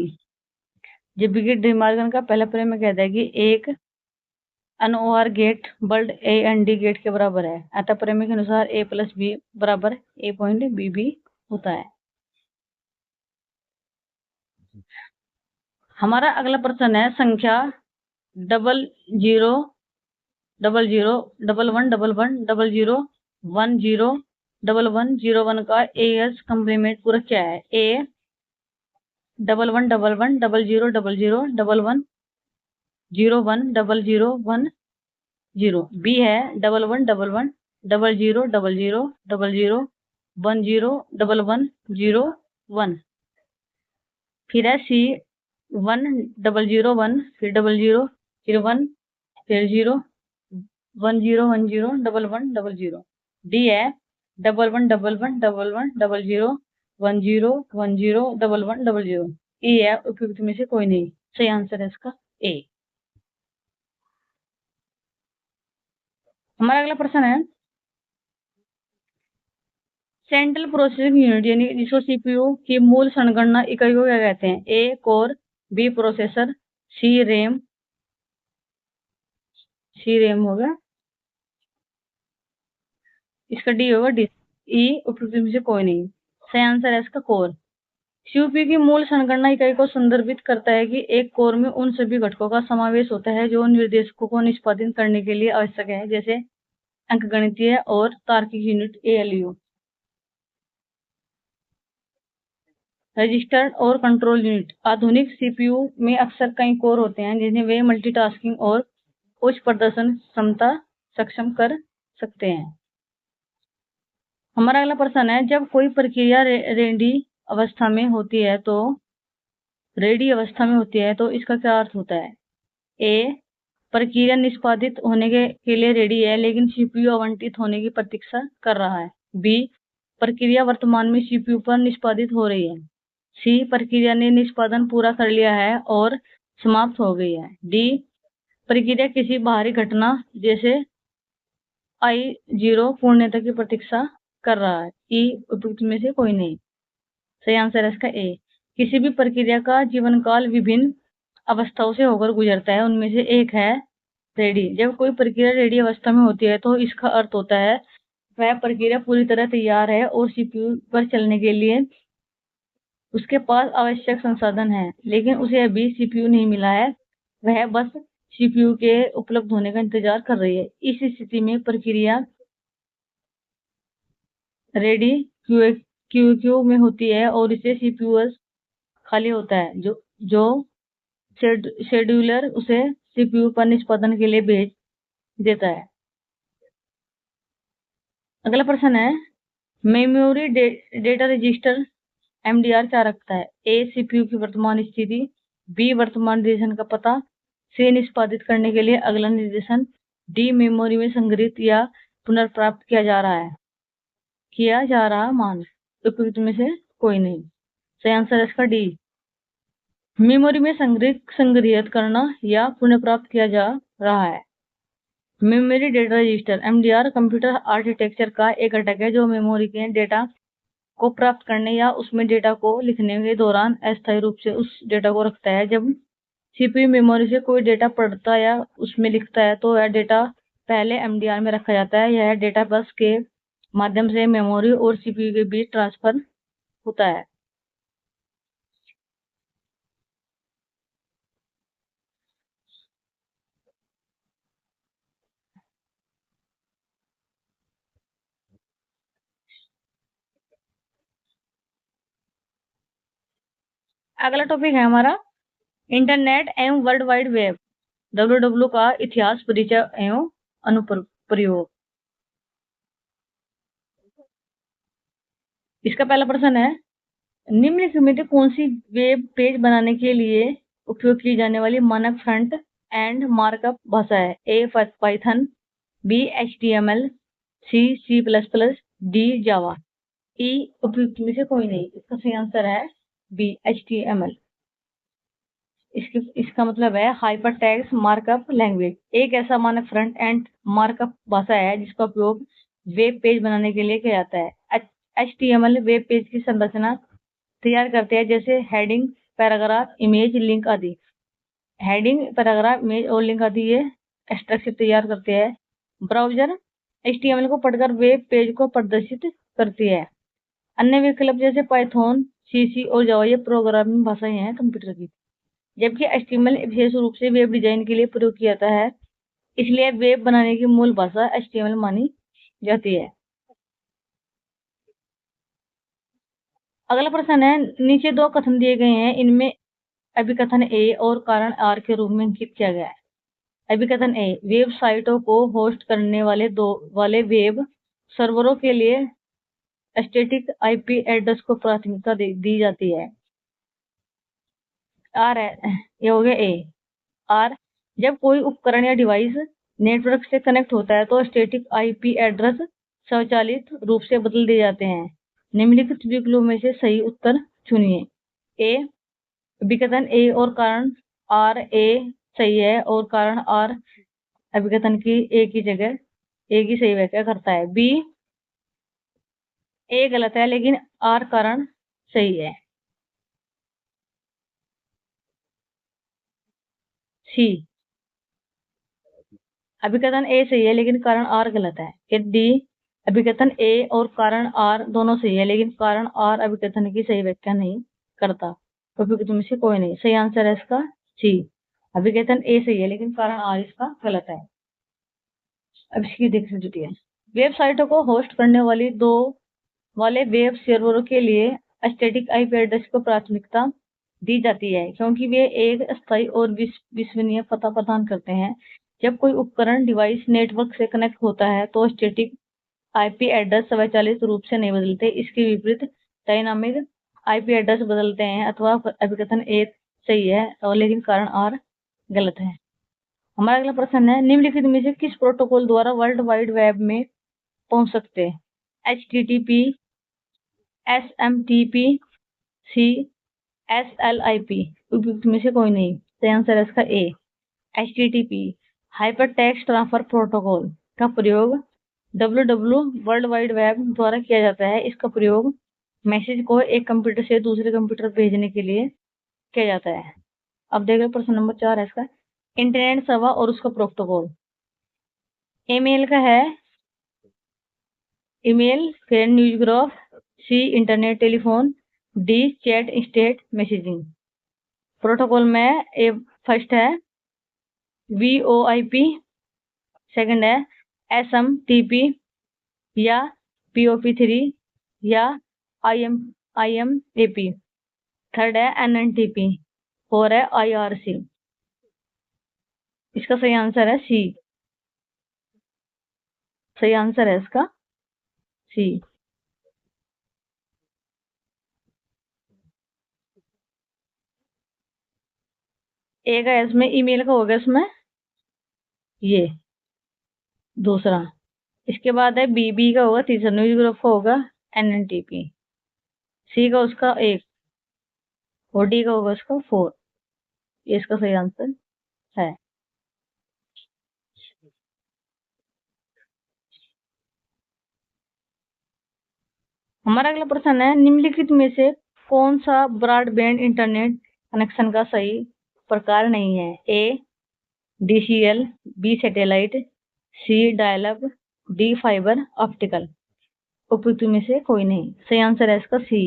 जबकि डी मॉर्गन का पहला प्रमेय कहता है कि एक NOR gate bubbled AND gate के बराबर है। अतः प्रमेय के अनुसार A प्लस B बराबर A पॉइंट B भी होता है। हमारा अगला प्रश्न है, संख्या 00 00 11 11 00 10 11 01 का AS कॉम्प्लीमेंट पूरक क्या है? A 11 11 00 00 11 01 00 10। B है 11 11 00 00 00 10 11 01। फिर है C 1 0 1 फिर 00 फिर 1 फिर 0 10 10 11 00। D है 11 11 11 00 10 10 11 00। E है उपयुक्त में से कोई नहीं। सही आंसर है इसका A। हमारा अगला प्रश्न है, सेंट्रल प्रोसेसिंग यूनिट यानी जिसको CPU की मूल संगणना इकाई को क्या कहते हैं? A core, B processor, C RAM हो गया, इसका D होगा D। E उपयुक्त में से कोई नहीं। सही आंसर है इसका कोर। CPU की मूल संगणना इकाई को संदर्भित करता है कि एक कोर में उन सभी घटकों का समावेश होता है जो निर्देशकों को निष्पादित करने के लिए आवश्यक है, जैसे अंकगणितीय और तार्किक यूनिट ALU, रजिस्टर और कंट्रोल यूनिट। आधुनिक CPU में अक्सर कई कोर होते हैं जिन्हें वे मल्टीटास्किंग और उच्च प्रदर्शन क्षमता सक्षम कर सकते हैं। हमारा अगला प्रश्न है, जब कोई प्रक्रिया रेडी अवस्था में होती है तो इसका क्या अर्थ होता है? A प्रक्रिया निष्पादित होने के लिए रेडी है लेकिन CPU आवंटित होने की प्रतीक्षा कर रहा है। B प्रक्रिया वर्तमान में CPU पर निष्पादित हो रही है। C प्रक्रिया ने निष्पादन पूरा कर लिया है और समाप्त हो गई है। D प्रक्रिया किसी बाहरी घटना जैसे I0 पूर्णता की प्रतीक्षा कर रहा है। E उपयुक्त में से कोई नहीं। सही आंसर है इसका A। किसी भी प्रक्रिया का जीवन काल विभिन्न अवस्थाओं से होकर गुजरता है, उनमें से एक है रेडी। जब कोई प्रक्रिया रेडी अवस्था में होती है तो इसका अर्थ होता है वह प्रक्रिया पूरी तरह तैयार है और CPU पर चलने के लिए उसके पास आवश्यक संसाधन है, लेकिन उसे अभी CPU नहीं मिला है, वह बस CPU के उपलब्ध होने का इंतजार कर रही है। इस स्थिति में प्रक्रिया रेडी QQ में होती है और इसे CPU खाली होता है जो शेड्यूलर उसे CPU पर निष्पादन के लिए भेज देता है। अगला प्रश्न है, मेमोरी डेटा रजिस्टर MDR क्या रखता है? A CPU की वर्तमान स्थिति, B वर्तमान निर्देशन का पता, C निष्पादित करने के लिए अगला निर्देशन, D मेमोरी में संग्रहित या पुनर्प्राप्त किया जा रहा मान। उपयुक्त में से कोई नहीं। सही आंसर है इसका D। मेमोरी में संग्रहित करना या पुनर्प्राप्त किया जा रहा है। Memory data register MDR computer architecture का एक घटक है जो मेमोरी के डेटा को प्राप्त करने या उसमें डेटा को लिखने के दौरान अस्थायी रूप से उस डेटा को रखता है। जब सीपीयू मेमोरी से कोई डेटा पढ़ता या उसमें लिखता है तो यह डेटा पहले एमडीआर में रखा जाता है। यह डेटा बस के माध्यम से मेमोरी और सीपीयू के बीच ट्रांसफर होता है। अगला टॉपिक है हमारा इंटरनेट एवं वर्ल्ड वाइड वेब, डब्ल्यू का इतिहास, परिचय एवं अनुप्रयोग। इसका पहला प्रश्न है, निम्नलिखित में से कौन सी वेब पेज बनाने के लिए उपयोग की जाने वाली मानक फ्रंट एंड मार्कअप भाषा है? ए पाइथन, बी HTML, सी C++, डी जावा। ई उपयुक्त में से कोई नहीं। इसका सही आंसर है बी HTML। इसका मतलब है हाइपर टेक्स्ट मार्कअप लैंग्वेज। एक ऐसा मानक फ्रंट एंड मार्कअप भाषा है जिसका उपयोग वेब पेज बनाने के लिए किया जाता है। HTML वेब पेज की संरचना तैयार करते हैं, जैसे हेडिंग, पैराग्राफ, इमेज, लिंक आदि। हेडिंग, पैराग्राफ, इमेज और लिंक आदि ये स्ट्रक्चर तैयार करते हैं। ब्राउजर HTML को पढ़कर वेब पेज को प्रदर्शित करती है। अन्य विकल्प जैसे पाइथन, CC और जावा ये प्रोग्रामिंग भाषाएं हैं कंप्यूटर की। जबकि HTML विशेष रूप से वेब डिजाइन के लिए प्रयोग किया जाता है, इसलिए वेब बनाने की मूल भाषा HTML मानी जाती है। अगला प्रश्न है, नीचे दो कथन दिए गए हैं, इनमें अभिकथन ए और कारण आर के रूप में अंकित किया गया है। अभिकथन ए, वेबसाइटों को होस्ट करने वाले वेब सर्वरों के लिए स्टैटिक IP एड्रेस को प्राथमिकता दी जाती है। आर है, ये हो गया ए। आर, जब कोई उपकरण या डिवाइस नेटवर्क से कनेक्ट होता है तो स्टैटिक IP एड्रेस स्वचालित रूप से बदल दिए जाते हैं। निम्नलिखित विकल्पों में से सही उत्तर चुनिए। ए, अभिकथन ए और कारण आर। ए सही है और कारण आर अभिकथन की एक ही जगह एक ही सही व्याख्या करता है। बी, ए गलत है लेकिन आर कारण सही है। सी, अभिकथन ए सही है लेकिन कारण आर गलत है। फिर डी, अभिकथन ए और कारण आर दोनों सही है लेकिन कारण आर अभिकथन की सही व्याख्या नहीं करता। उपयुक्त में से कोई नहीं। सही आंसर है इसका सी, अभिकथन ए सही है लेकिन कारण आर इसका गलत है। अब इसकी देख लीजिए, वेबसाइटों को होस्ट करने वाले वेब सर्वरों के लिए स्टैटिक IP एड्रेस को प्राथमिकता दी जाती है क्योंकि वे एक अस्थायी और विश्वसनीय पता प्रदान करते हैं। जब कोई उपकरण डिवाइस नेटवर्क से कनेक्ट होता है तो स्टैटिक IP एड्रेस स्वचालित रूप से नहीं बदलते। इसके विपरीत डायनामिक IP एड्रेस बदलते हैं। अथवा अभिकथन ए सही है और लेकिन कारण आर गलत है। हमारा अगला प्रश्न है, निम्नलिखित में से किस प्रोटोकॉल द्वारा वर्ल्ड वाइड वेब में पहुंच सकते हैं? HTTP, SMTP, सी SLIP। उपयुक्त में से कोई नहीं। सही आंसर है इसका ए, HTTP। Hyper text transfer protocol का प्रयोग WW वर्ल्ड वाइड वेब द्वारा किया जाता है। इसका प्रयोग मैसेज को एक कंप्यूटर से दूसरे कंप्यूटर भेजने के लिए किया जाता है। अब देखो प्रश्न नंबर 4 है इसका, इंटरनेट सेवा और उसका प्रोटोकॉल। ईमेल का है ईमेल, फिर newsgroup, C internet telephone, D chat state messaging. Protocol में ए फर्स्ट है VoIP, सेकंड है SMTP या POP3 या IMAP, थर्ड है NNTP, फोर है IRC। इसका सही आंसर है सी, सही आंसर है इसका सी। ए का इसमें ईमेल का होगा, इसमें ये दूसरा। इसके बाद है बी का होगा तीसरा, न्यूज ग्रुप का होगा NNTP, सी का उसका एक और डी का होगा उसका 4। ये इसका सही आंसर है। हमारा अगला प्रश्न है, निम्नलिखित में से कौन सा ब्रॉडबैंड इंटरनेट कनेक्शन का सही प्रकार नहीं है? ए DCL, बी सैटेलाइट, सी डायल-अप, डी फाइबर ऑप्टिकल। उपयुक्त में से कोई नहीं। सही आंसर है इसका सी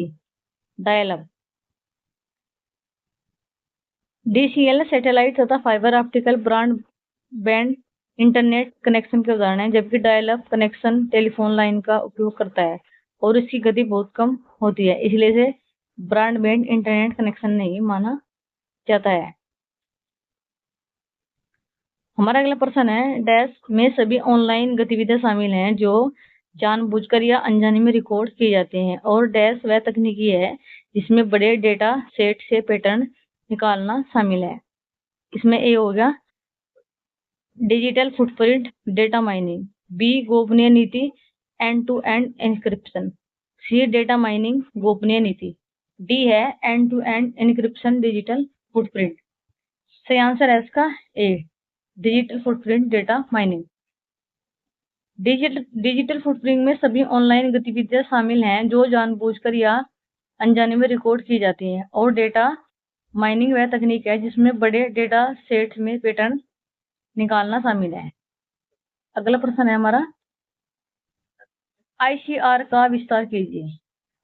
डायल-अप। DCL सैटेलाइट तथा fibre optical broadband internet connection के उदाहरण हैं, जबकि डायल-अप कनेक्शन टेलीफोन लाइन का उपयोग करता है और इसकी गति बहुत कम होती है, इसलिए इसे ब्रॉडबैंड इंटरनेट कनेक्शन नहीं माना जाता है। हमारा अगला प्रश्न है, डैश में सभी ऑनलाइन गतिविधियां शामिल हैं जो जानबूझकर या अनजाने में रिकॉर्ड किए जाते हैं, और डैश वह तकनीकी है जिसमें बड़े डेटा सेट से पैटर्न निकालना शामिल है। इसमें ए हो गया digital footprint data mining, B गोपनीय नीति end to end encryption, C data mining गोपनीय नीति, डी है end to end encryption digital footprint. सही आंसर है इसका A digital footprint data mining. Digital footprint में सभी ऑनलाइन गतिविधियां शामिल हैं जो जानबूझकर या अनजाने में रिकॉर्ड की जाती हैं, और डेटा माइनिंग वह तकनीक है जिसमें बड़े डेटा सेट में पैटर्न निकालना शामिल है। अगला प्रश्न है हमारा, ICR का विस्तार कीजिए।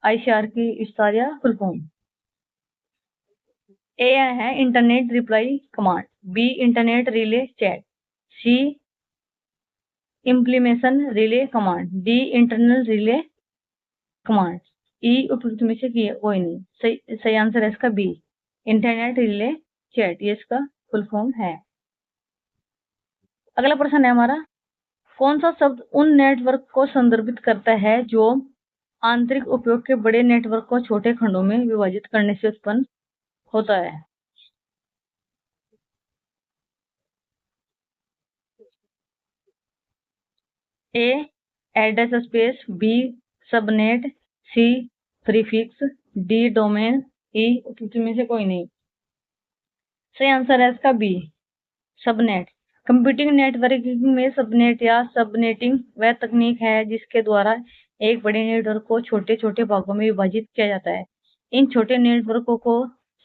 ICR की विस्तार या फुल फॉर्म। ए है internet reply command, B internet relay chat, C implementation relay command, D internal relay command, E उपयुक्त में से कोई नहीं। सही आंसर है इसका बी इंटरनेट रिले चैट, ये इसका फुल फॉर्म है। अगला प्रश्न है हमारा, कौन सा शब्द उन नेटवर्क को संदर्भित करता है जो आंतरिक उपयोग के बड़े नेटवर्क को छोटे खंडों में विभाजित करने से उत्पन्न होता है? ए एड्रेस स्पेस, बी सबनेट, सी प्रीफिक्स, डी डोमेन, ई उपयुक्त में से कोई नहीं। सही आंसर है इसका बी सबनेट। कंप्यूटिंग नेटवर्किंग में सबनेट या सबनेटिंग वह तकनीक है जिसके द्वारा एक बड़े नेटवर्क को छोटे छोटे भागों में विभाजित किया जाता है। इन छोटे नेटवर्कों को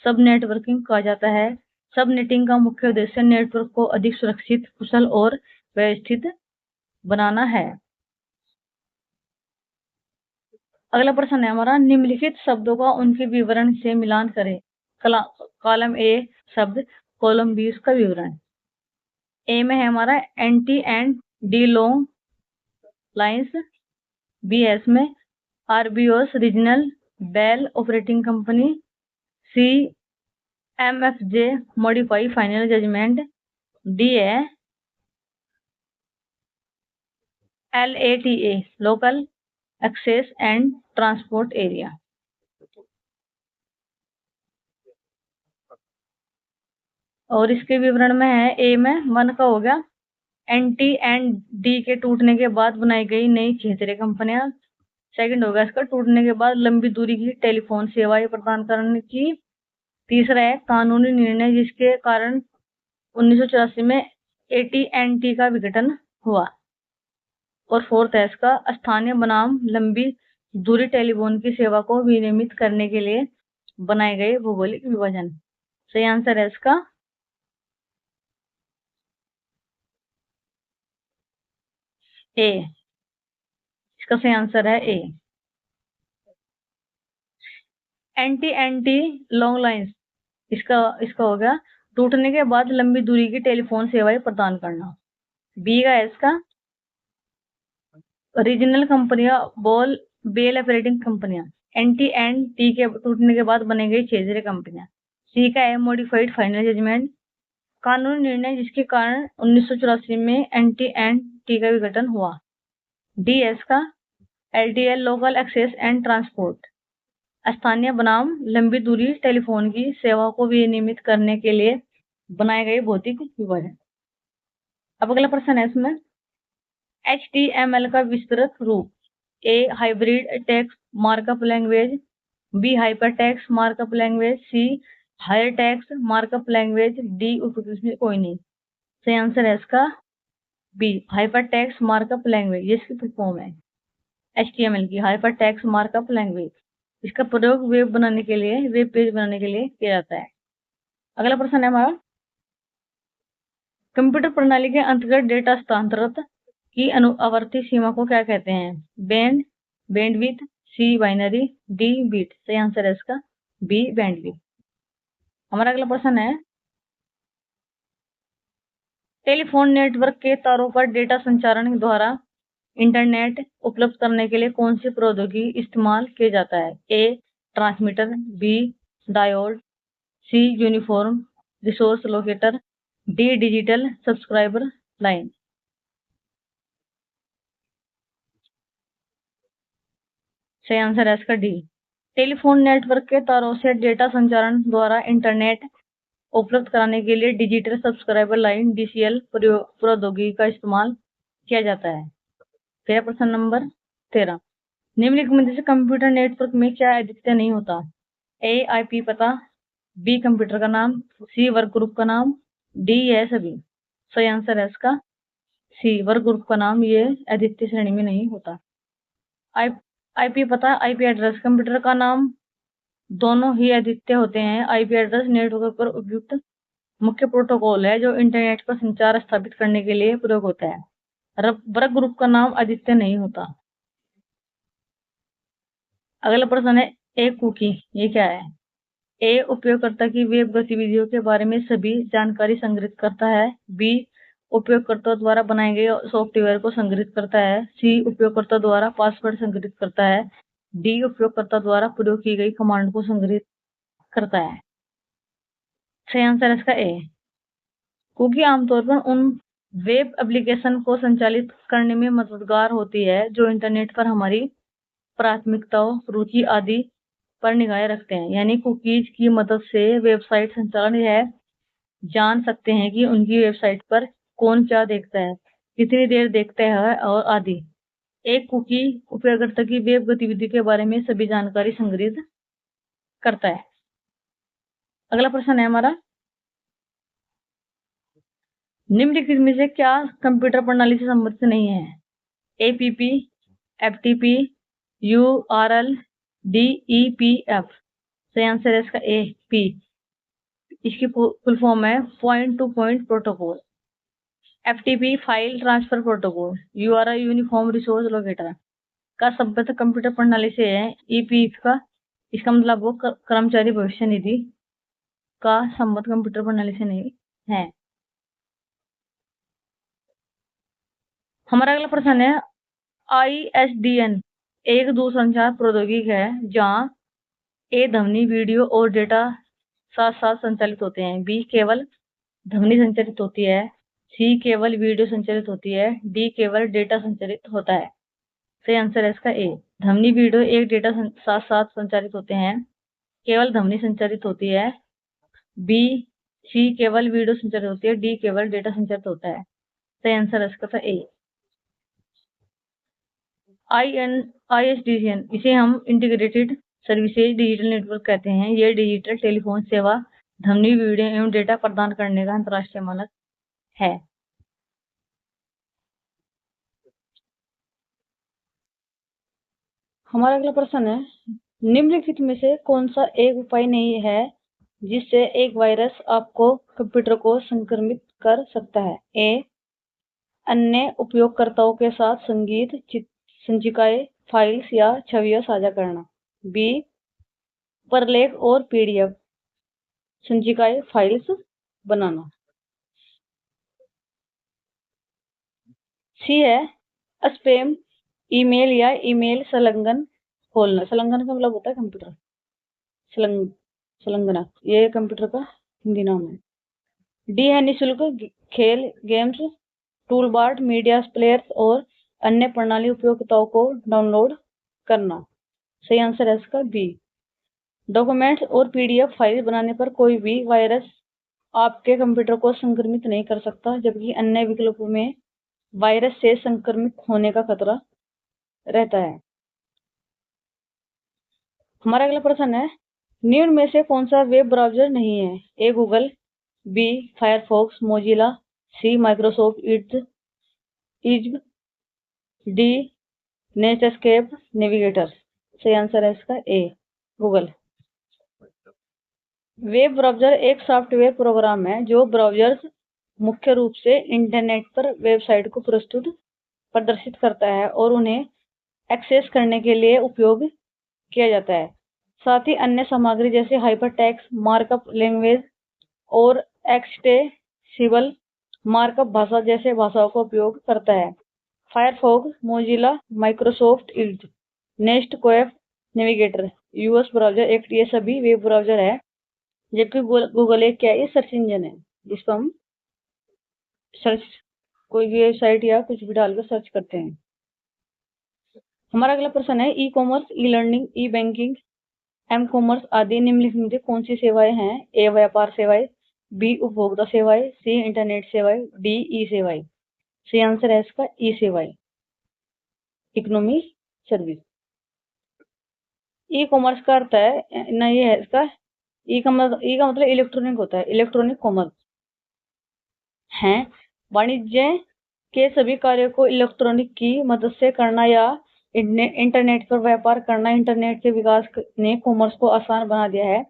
सब नेटवर्किंग कहा जाता है। सबनेटिंग का मुख्य उद्देश्य नेटवर्क को अधिक सुरक्षित, कुशल और व्यवस्थित बनाना है। अगला प्रश्न है हमारा, निम्नलिखित शब्दों का उनके विवरण से मिलान करें। कॉलम ए शब्द, कॉलम बी उसका विवरण। ए में है हमारा AT and T long lines, B S में RBOCs regional Bell operating company, C MFJ modified final judgement, D है LATA local access and transport area. और इसके विवरण में है, ए में 1 का हो गया एंटी एंड डी के टूटने के बाद बनाई गई नई क्षेत्रीय कंपनियां। सेकंड होगा इसका टूटने के बाद लंबी दूरी की टेलीफोन सेवाएं प्रदान करने की। तीसरा है कानूनी निर्णय जिसके कारण 1984 में AT&T का विघटन हुआ। और फोर्थ है इसका स्थानीय बनाम लंबी दूरी टेलीफोन की सेवा को विनियमित करने के लिए बनाए गए भौगोलिक विभाजन। सही आंसर है इसका ए, इसका सही आंसर है ए एंटी लॉन्ग लाइन्स। इसका हो गया टूटने के बाद लंबी दूरी की टेलीफोन सेवाएं प्रदान करना। बी का है इसका रीजनल कंपनियां बेल ऑपरेटिंग कंपनियां, NT&T के टूटने के बाद बने गई क्षेत्रीय कंपनियां। सी का है मॉडिफाइड फाइनल जजमेंट, कानूनी निर्णय जिसके कारण 1984 में NT&T का विघटन हुआ। डी एस का LTL local access and transport, स्थानीय बनाम लंबी दूरी टेलीफोन की सेवा को विनियमित करने के लिए बनाए गए भौतिक विभाजन। अब अगला प्रश्न है इसमें, HTML का विस्तृत रूप। A hybrid text markup language, B hyper text markup language, C higher text markup language, D उपयुक्त में कोई नहीं। सही आंसर है इसका B hyper text markup language, ये इसकी फुल फॉर्म है। HTML की, हाइपर टेक्स्ट मार्कअप लैंग्वेज। इसका प्रयोग वेब बनाने के लिए, वेब पेज बनाने के लिए किया जाता है। अगला प्रश्न है हमारा, कंप्यूटर प्रणाली के अंतर्गत डेटा हस्तांतरण की आवर्ती सीमा को क्या कहते हैं? बैंड, बैंडविड्थ, सी बाइनरी, डी बिट। सही आंसर है इसका बी बैंडविड्थ। हमारा अगला प्रश्न है, टेलीफोन नेटवर्क के तारों पर डेटा संचारण द्वारा इंटरनेट उपलब्ध करने के लिए कौन सी प्रौद्योगिकी इस्तेमाल किया जाता है? A transmitter, B diode, C uniform resource locator, D digital subscriber line. सही आंसर है इसका डी। टेलीफोन नेटवर्क के तारों से डेटा संचारण द्वारा इंटरनेट उपलब्ध कराने के लिए डिजिटल सब्सक्राइबर लाइन DCL प्रौद्योगिकी का इस्तेमाल किया जाता है। फिर प्रश्न नंबर 13, निम्नलिखित में से कंप्यूटर नेटवर्क में क्या अद्वितीय नहीं होता? ए IP पता, बी कंप्यूटर का नाम, सी वर्क ग्रुप का नाम, डी है सभी। सही आंसर है इसका सी वर्क ग्रुप का नाम, ये अद्वितीय श्रेणी में नहीं होता। IP पता, IP एड्रेस, कंप्यूटर का नाम दोनों ही अद्वितीय होते हैं। IP एड्रेस नेटवर्क पर उपयुक्त मुख्य प्रोटोकॉल है जो इंटरनेट पर संचार स्थापित करने के लिए प्रयोग होता है। वर्क ग्रुप का नाम अद्वितीय नहीं होता। अगला प्रश्न है, ए कुकी ये क्या है? ए उपयोगकर्ता की वेब गतिविधियों के बारे में सभी जानकारी संग्रहित करता है, बी उपयोगकर्ता द्वारा बनाए गए सॉफ्टवेयर को संग्रहित करता है, सी उपयोगकर्ता द्वारा पासवर्ड संग्रहित करता है, डी उपयोगकर्ता द्वारा प्रयोग की गई कमांड को संग्रहित करता है। सही आंसर है इसका ए। कुकी आमतौर पर उन वेब एप्लीकेशन को संचालित करने में मददगार होती है जो इंटरनेट पर हमारी प्राथमिकताओं, रुचि आदि पर निगाहें रखते हैं। यानी कुकीज की मदद से वेबसाइट संचालन यह जान सकते हैं कि उनकी वेबसाइट पर कौन क्या देखता है, कितनी देर देखता है और आदि। एक कुकी उपयोगकर्ता की वेब गतिविधि के बारे में सभी जानकारी संग्रहित करता है। अगला प्रश्न है हमारा, निम्नलिखित में से क्या कंप्यूटर प्रणाली से संबंधित नहीं है? APP, FTP, URL, DEPF। सही आंसर है इसका AP। इसकी फुल फॉर्म है point two point protocol. FTP file transfer protocol, URL uniform resource locator का संबंध कंप्यूटर प्रणाली से है। EPF का इसका मतलब वो कर्मचारी भविष्य निधि का संबंध कंप्यूटर प्रणाली से नहीं है। हमारा अगला प्रश्न है, ISDN एक दूरसंचार प्रौद्योगिकी है जहां ए ध्वनि, वीडियो और डेटा साथ साथ संचालित होते हैं, बी केवल ध्वनि संचालित होती है, सी केवल वीडियो संचालित होती है, डी केवल डेटा संचालित होता है। सही आंसर है इसका ए। ध्वनि, वीडियो एक डेटा साथ साथ संचालित होते हैं, केवल ध्वनि संचालित होती है, बी सी केवल वीडियो संचालित होती है, डी केवल डेटा संचालित होता है। सही आंसर है इसका ए। ISDN इसे हम इंटीग्रेटेड सर्विसेज डिजिटल नेटवर्क कहते हैं। ये डिजिटल टेलीफोन सेवा ध्वनि, वीडियो एवं डेटा प्रदान करने का अंतर्राष्ट्रीय मानक है। हमारा अगला प्रश्न है, निम्नलिखित में से कौन सा एक उपाय नहीं है जिससे एक वायरस आपको कंप्यूटर को संक्रमित कर सकता है? ए अन्य उपयोगकर्ताओं के साथ संगीत, संचिकाएं, फाइल्स या छवियां साझा करना, बी प्रलेख और PDF संचिकाएं, फाइल्स बनाना, सी है स्पैम ईमेल या ईमेल संलग्न खोलना। संलग्न का मतलब होता है कंप्यूटर संलग्न, ये कंप्यूटर का हिंदी नाम है। डी है निःशुल्क खेल, गेम्स, टूलबार, मीडिया प्लेयर्स और अन्य प्रणाली उपयोगिताओं को डाउनलोड करना। सही आंसर है इसका बी। डॉक्यूमेंट्स और PDF फाइल बनाने पर कोई भी वायरस आपके कंप्यूटर को संक्रमित नहीं कर सकता, जबकि अन्य विकल्पों में वायरस से संक्रमित होने का खतरा रहता है। हमारा अगला प्रश्न है, निम्न में से कौन सा वेब ब्राउज़र नहीं है? A Google, B Firefox, Mozilla, C Microsoft Edge, D Netscape Navigator. सही आंसर है इसका ए, गूगल। वेब ब्राउज़र एक सॉफ्टवेयर प्रोग्राम है जो ब्राउज़र्स मुख्य रूप से इंटरनेट पर वेबसाइट को प्रदर्शित करता है और उन्हें एक्सेस करने के लिए उपयोग किया जाता है। साथ ही अन्य सामग्री जैसे हाइपरटेक्स्ट मार्कअप लैंग्वेज और एक्सटेंसिबल मार्कअप भाषा जैसे भाषाओं का उपयोग करता है। Firefox, Mozilla, Microsoft Edge, nest, क्वेव नेविगेटर, यूएस ब्राउज़र एक्ट, ये सभी वेब ब्राउज़र है। जबकि गूगल एक क्या है, ये सर्च इंजन है जिसको हम सर्च कोई भी वेबसाइट या कुछ भी डालकर सर्च करते हैं। हमारा अगला प्रश्न है ई कॉमर्स, ई लर्निंग, ई बैंकिंग, एम कॉमर्स आदि निम्नलिखित में से कौन सी सेवाएं हैं? ए व्यापार सेवाएं, बी उपभोक्ता सेवाएं, सी इंटरनेट सेवाएं, डी ई सेवाएं। सही आंसर है इसका ई सेवाएं, इकोनॉमी सर्विस। ई कॉमर्स का अर्थ है ना, ये है इसका ई का मतलब इलेक्ट्रॉनिक होता है, इलेक्ट्रॉनिक कॉमर्स है वाणिज्य के सभी कार्यों को इलेक्ट्रॉनिक की मदद से करना या इंटरनेट पर व्यापार करना। इंटरनेट के विकास ने कॉमर्स को आसान बना दिया है।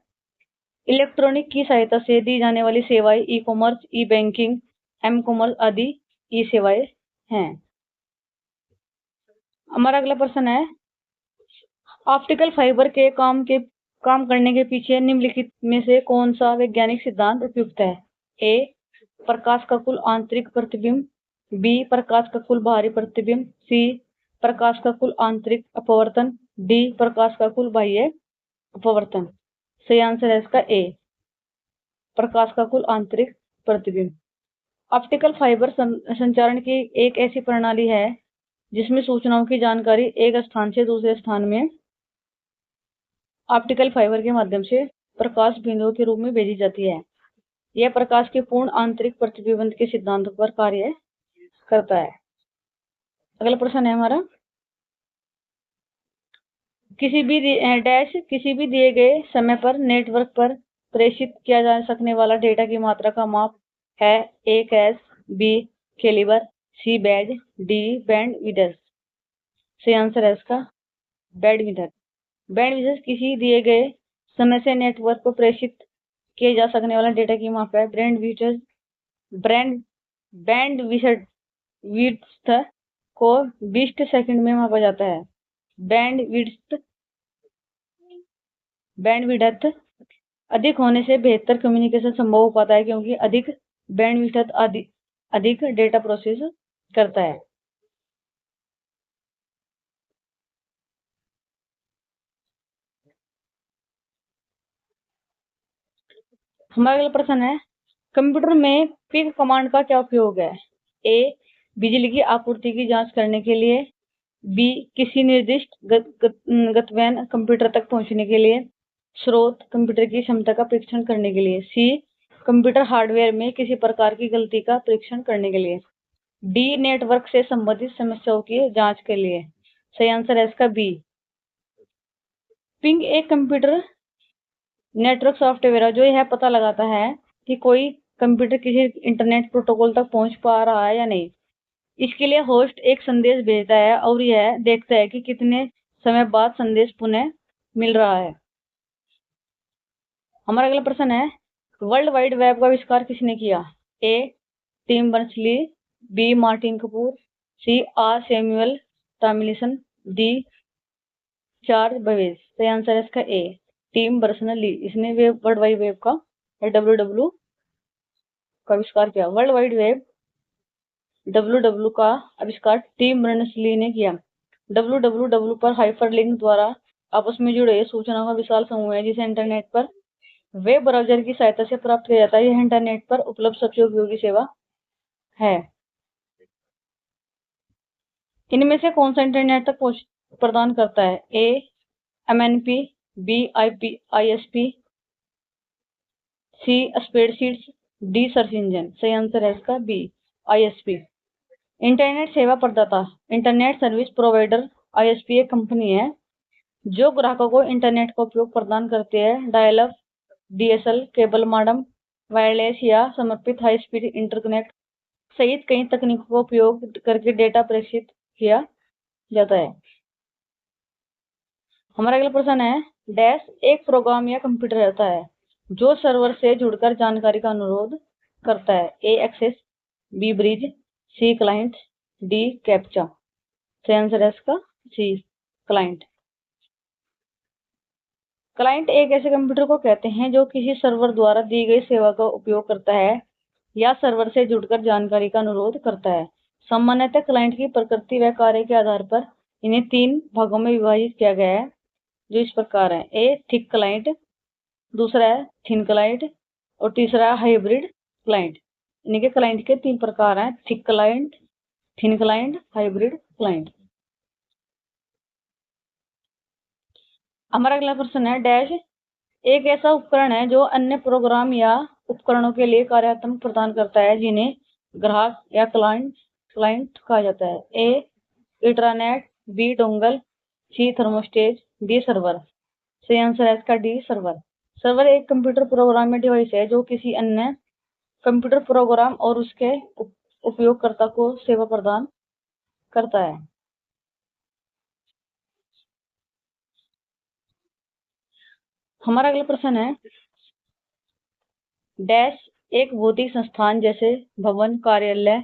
इलेक्ट्रॉनिक की सहायता से दी जाने वाली सेवाएं ई कॉमर्स, ई बैंकिंग, एम कॉमर्स आदि ई सेवाएं हैं। हमारा अगला प्रश्न है ऑप्टिकल फाइबर के काम करने के पीछे निम्नलिखित में से कौन सा वैज्ञानिक सिद्धांत उपयुक्त है? ए प्रकाश का कुल आंतरिक प्रतिबिंब, बी प्रकाश का कुल बाहरी प्रतिबिंब, सी प्रकाश का कुल आंतरिक अपवर्तन, डी प्रकाश का कुल बाह्य अपवर्तन। सही आंसर है इसका ए प्रकाश का कुल आंतरिक प्रतिबिंब। ऑप्टिकल फाइबर संचारण की एक ऐसी प्रणाली है जिसमें सूचनाओं की जानकारी एक स्थान से दूसरे स्थान में ऑप्टिकल फाइबर के माध्यम से प्रकाश बिंदुओं के रूप में भेजी जाती है। यह प्रकाश के पूर्ण आंतरिक प्रतिबिंब के सिद्धांत पर कार्य करता है। अगला प्रश्न है हमारा किसी भी दिए गए समय पर नेटवर्क पर प्रेषित किया जा सकने वाला डेटा की मात्रा का माप है। ए कैश, बी कैलिबर, सी बैज, डी बैंडविड्थ। सही आंसर है इसका बैंडविड्थ। बैंडविड्थ किसी दिए गए समय से नेटवर्क पर प्रेषित किए जा सकने वाला डेटा की माप है। बैंडविड्थ को 20 सेकंड में मापा जाता है। बैंडविड्थ अधिक होने से बेहतर कम्युनिकेशन संभव हो पाता है क्योंकि अधिक बैंडविड्थ अधिक डेटा प्रोसेस करता है। हमारा अगला प्रश्न है कंप्यूटर में पिक कमांड का क्या उपयोग है? ए बिजली की आपूर्ति की जांच करने के लिए, बी किसी निर्दिष्ट गंतव्य कंप्यूटर तक पहुंचने के लिए, स्रोत कंप्यूटर की क्षमता का परीक्षण करने के लिए, सी कंप्यूटर हार्डवेयर में किसी प्रकार की गलती का परीक्षण करने के लिए, डी नेटवर्क से संबंधित समस्याओं की जांच के लिए। सही आंसर है इसका बी। पिंग एक कंप्यूटर नेटवर्क सॉफ्टवेयर है जो यह पता लगाता है कि कोई कंप्यूटर किसी इंटरनेट प्रोटोकॉल तक पहुंच पा रहा है या नहीं। इसके लिए होस्ट एक संदेश भेजता है और यह देखता है कि कितने समय बाद संदेश पुनः मिल रहा है। हमारा अगला प्रश्न है वर्ल्ड वाइड वेब का आविष्कार किसने किया? A Tim Berners-Lee, B Martin Kapoor, C R Samuel Tomlinson, D Charles Babbage. सही आंसर है इसका ए टिम बर्नर्स-ली। इसने वर्ल्ड वाइड वेब का डब्ल्यू का आविष्कार किया। वर्ल्ड वाइड वेब डब्ल्यू का आविष्कार टिम बर्नर्स-ली ने किया। डब्ल्यू पर हाइपरलिंक द्वारा आपस में जुड़े सूचनाओं का विशाल समूह है जिसे इंटरनेट पर वेब ब्राउज़र की सहायता से प्राप्त किया जाता है। यह इंटरनेट पर उपलब्ध सबसे उपयोगी सेवा है। इनमें से कौन सा इंटरनेट तक पहुंच प्रदान करता है? ए एमएनपी, बी आईएसपी, सी स्प्रेडशीट्स, डी सर्च इंजन। सही आंसर है इसका बी आईएसपी। इंटरनेट सेवा प्रदाता इंटरनेट सर्विस प्रोवाइडर आईएसपी एक कंपनी है जो ग्राहकों को इंटरनेट का उपयोग प्रदान करती है। Dial-up, DSL, cable modem, wireless या समर्पित हाई स्पीड इंटरकनेक्ट सहित कई तकनीकों का उपयोग करके डेटा प्रेषित किया जाता है। हमारा अगला प्रश्न है डैश एक प्रोग्राम या कंप्यूटर रहता है जो सर्वर से जुड़कर जानकारी का अनुरोध करता है। ए एक्सेस, बी ब्रिज, सी क्लाइंट, डी कैप्चा। सही आंसर है इसका सी क्लाइंट। क्लाइंट एक ऐसे कंप्यूटर को कहते हैं जो किसी सर्वर द्वारा दी गई सेवा का उपयोग करता है या सर्वर से जुड़कर जानकारी का अनुरोध करता है। सामान्यतः क्लाइंट की प्रकृति व कार्य के आधार पर इन्हें 3 भागों में विभाजित किया गया है जो इस प्रकार है। ए थिक क्लाइंट, दूसरा है थिन क्लाइंट और तीसरा है हाइब्रिड क्लाइंट। इनके क्लाइंट के 3 प्रकार हैं, thick client, thin client, hybrid client. हमारा अगला प्रश्न है डैश एक ऐसा उपकरण है जो अन्य प्रोग्राम या उपकरणों के लिए कार्यात्मक प्रदान करता है जिन्हें ग्राहक या क्लाइंट कहा जाता है। ए इंटरनेट, बी डोंगल, सी थर्मोस्टेट, डी सर्वर। सही आंसर है इसका डी सर्वर। सर्वर एक कंप्यूटर प्रोग्राम या डिवाइस है जो किसी अन्य कंप्यूटर प्रोग्राम और उसके उपयोगकर्ता को सेवा प्रदान करता है। हमारा अगला प्रश्न है डैश एक भौतिक संस्थान जैसे भवन, कार्यालय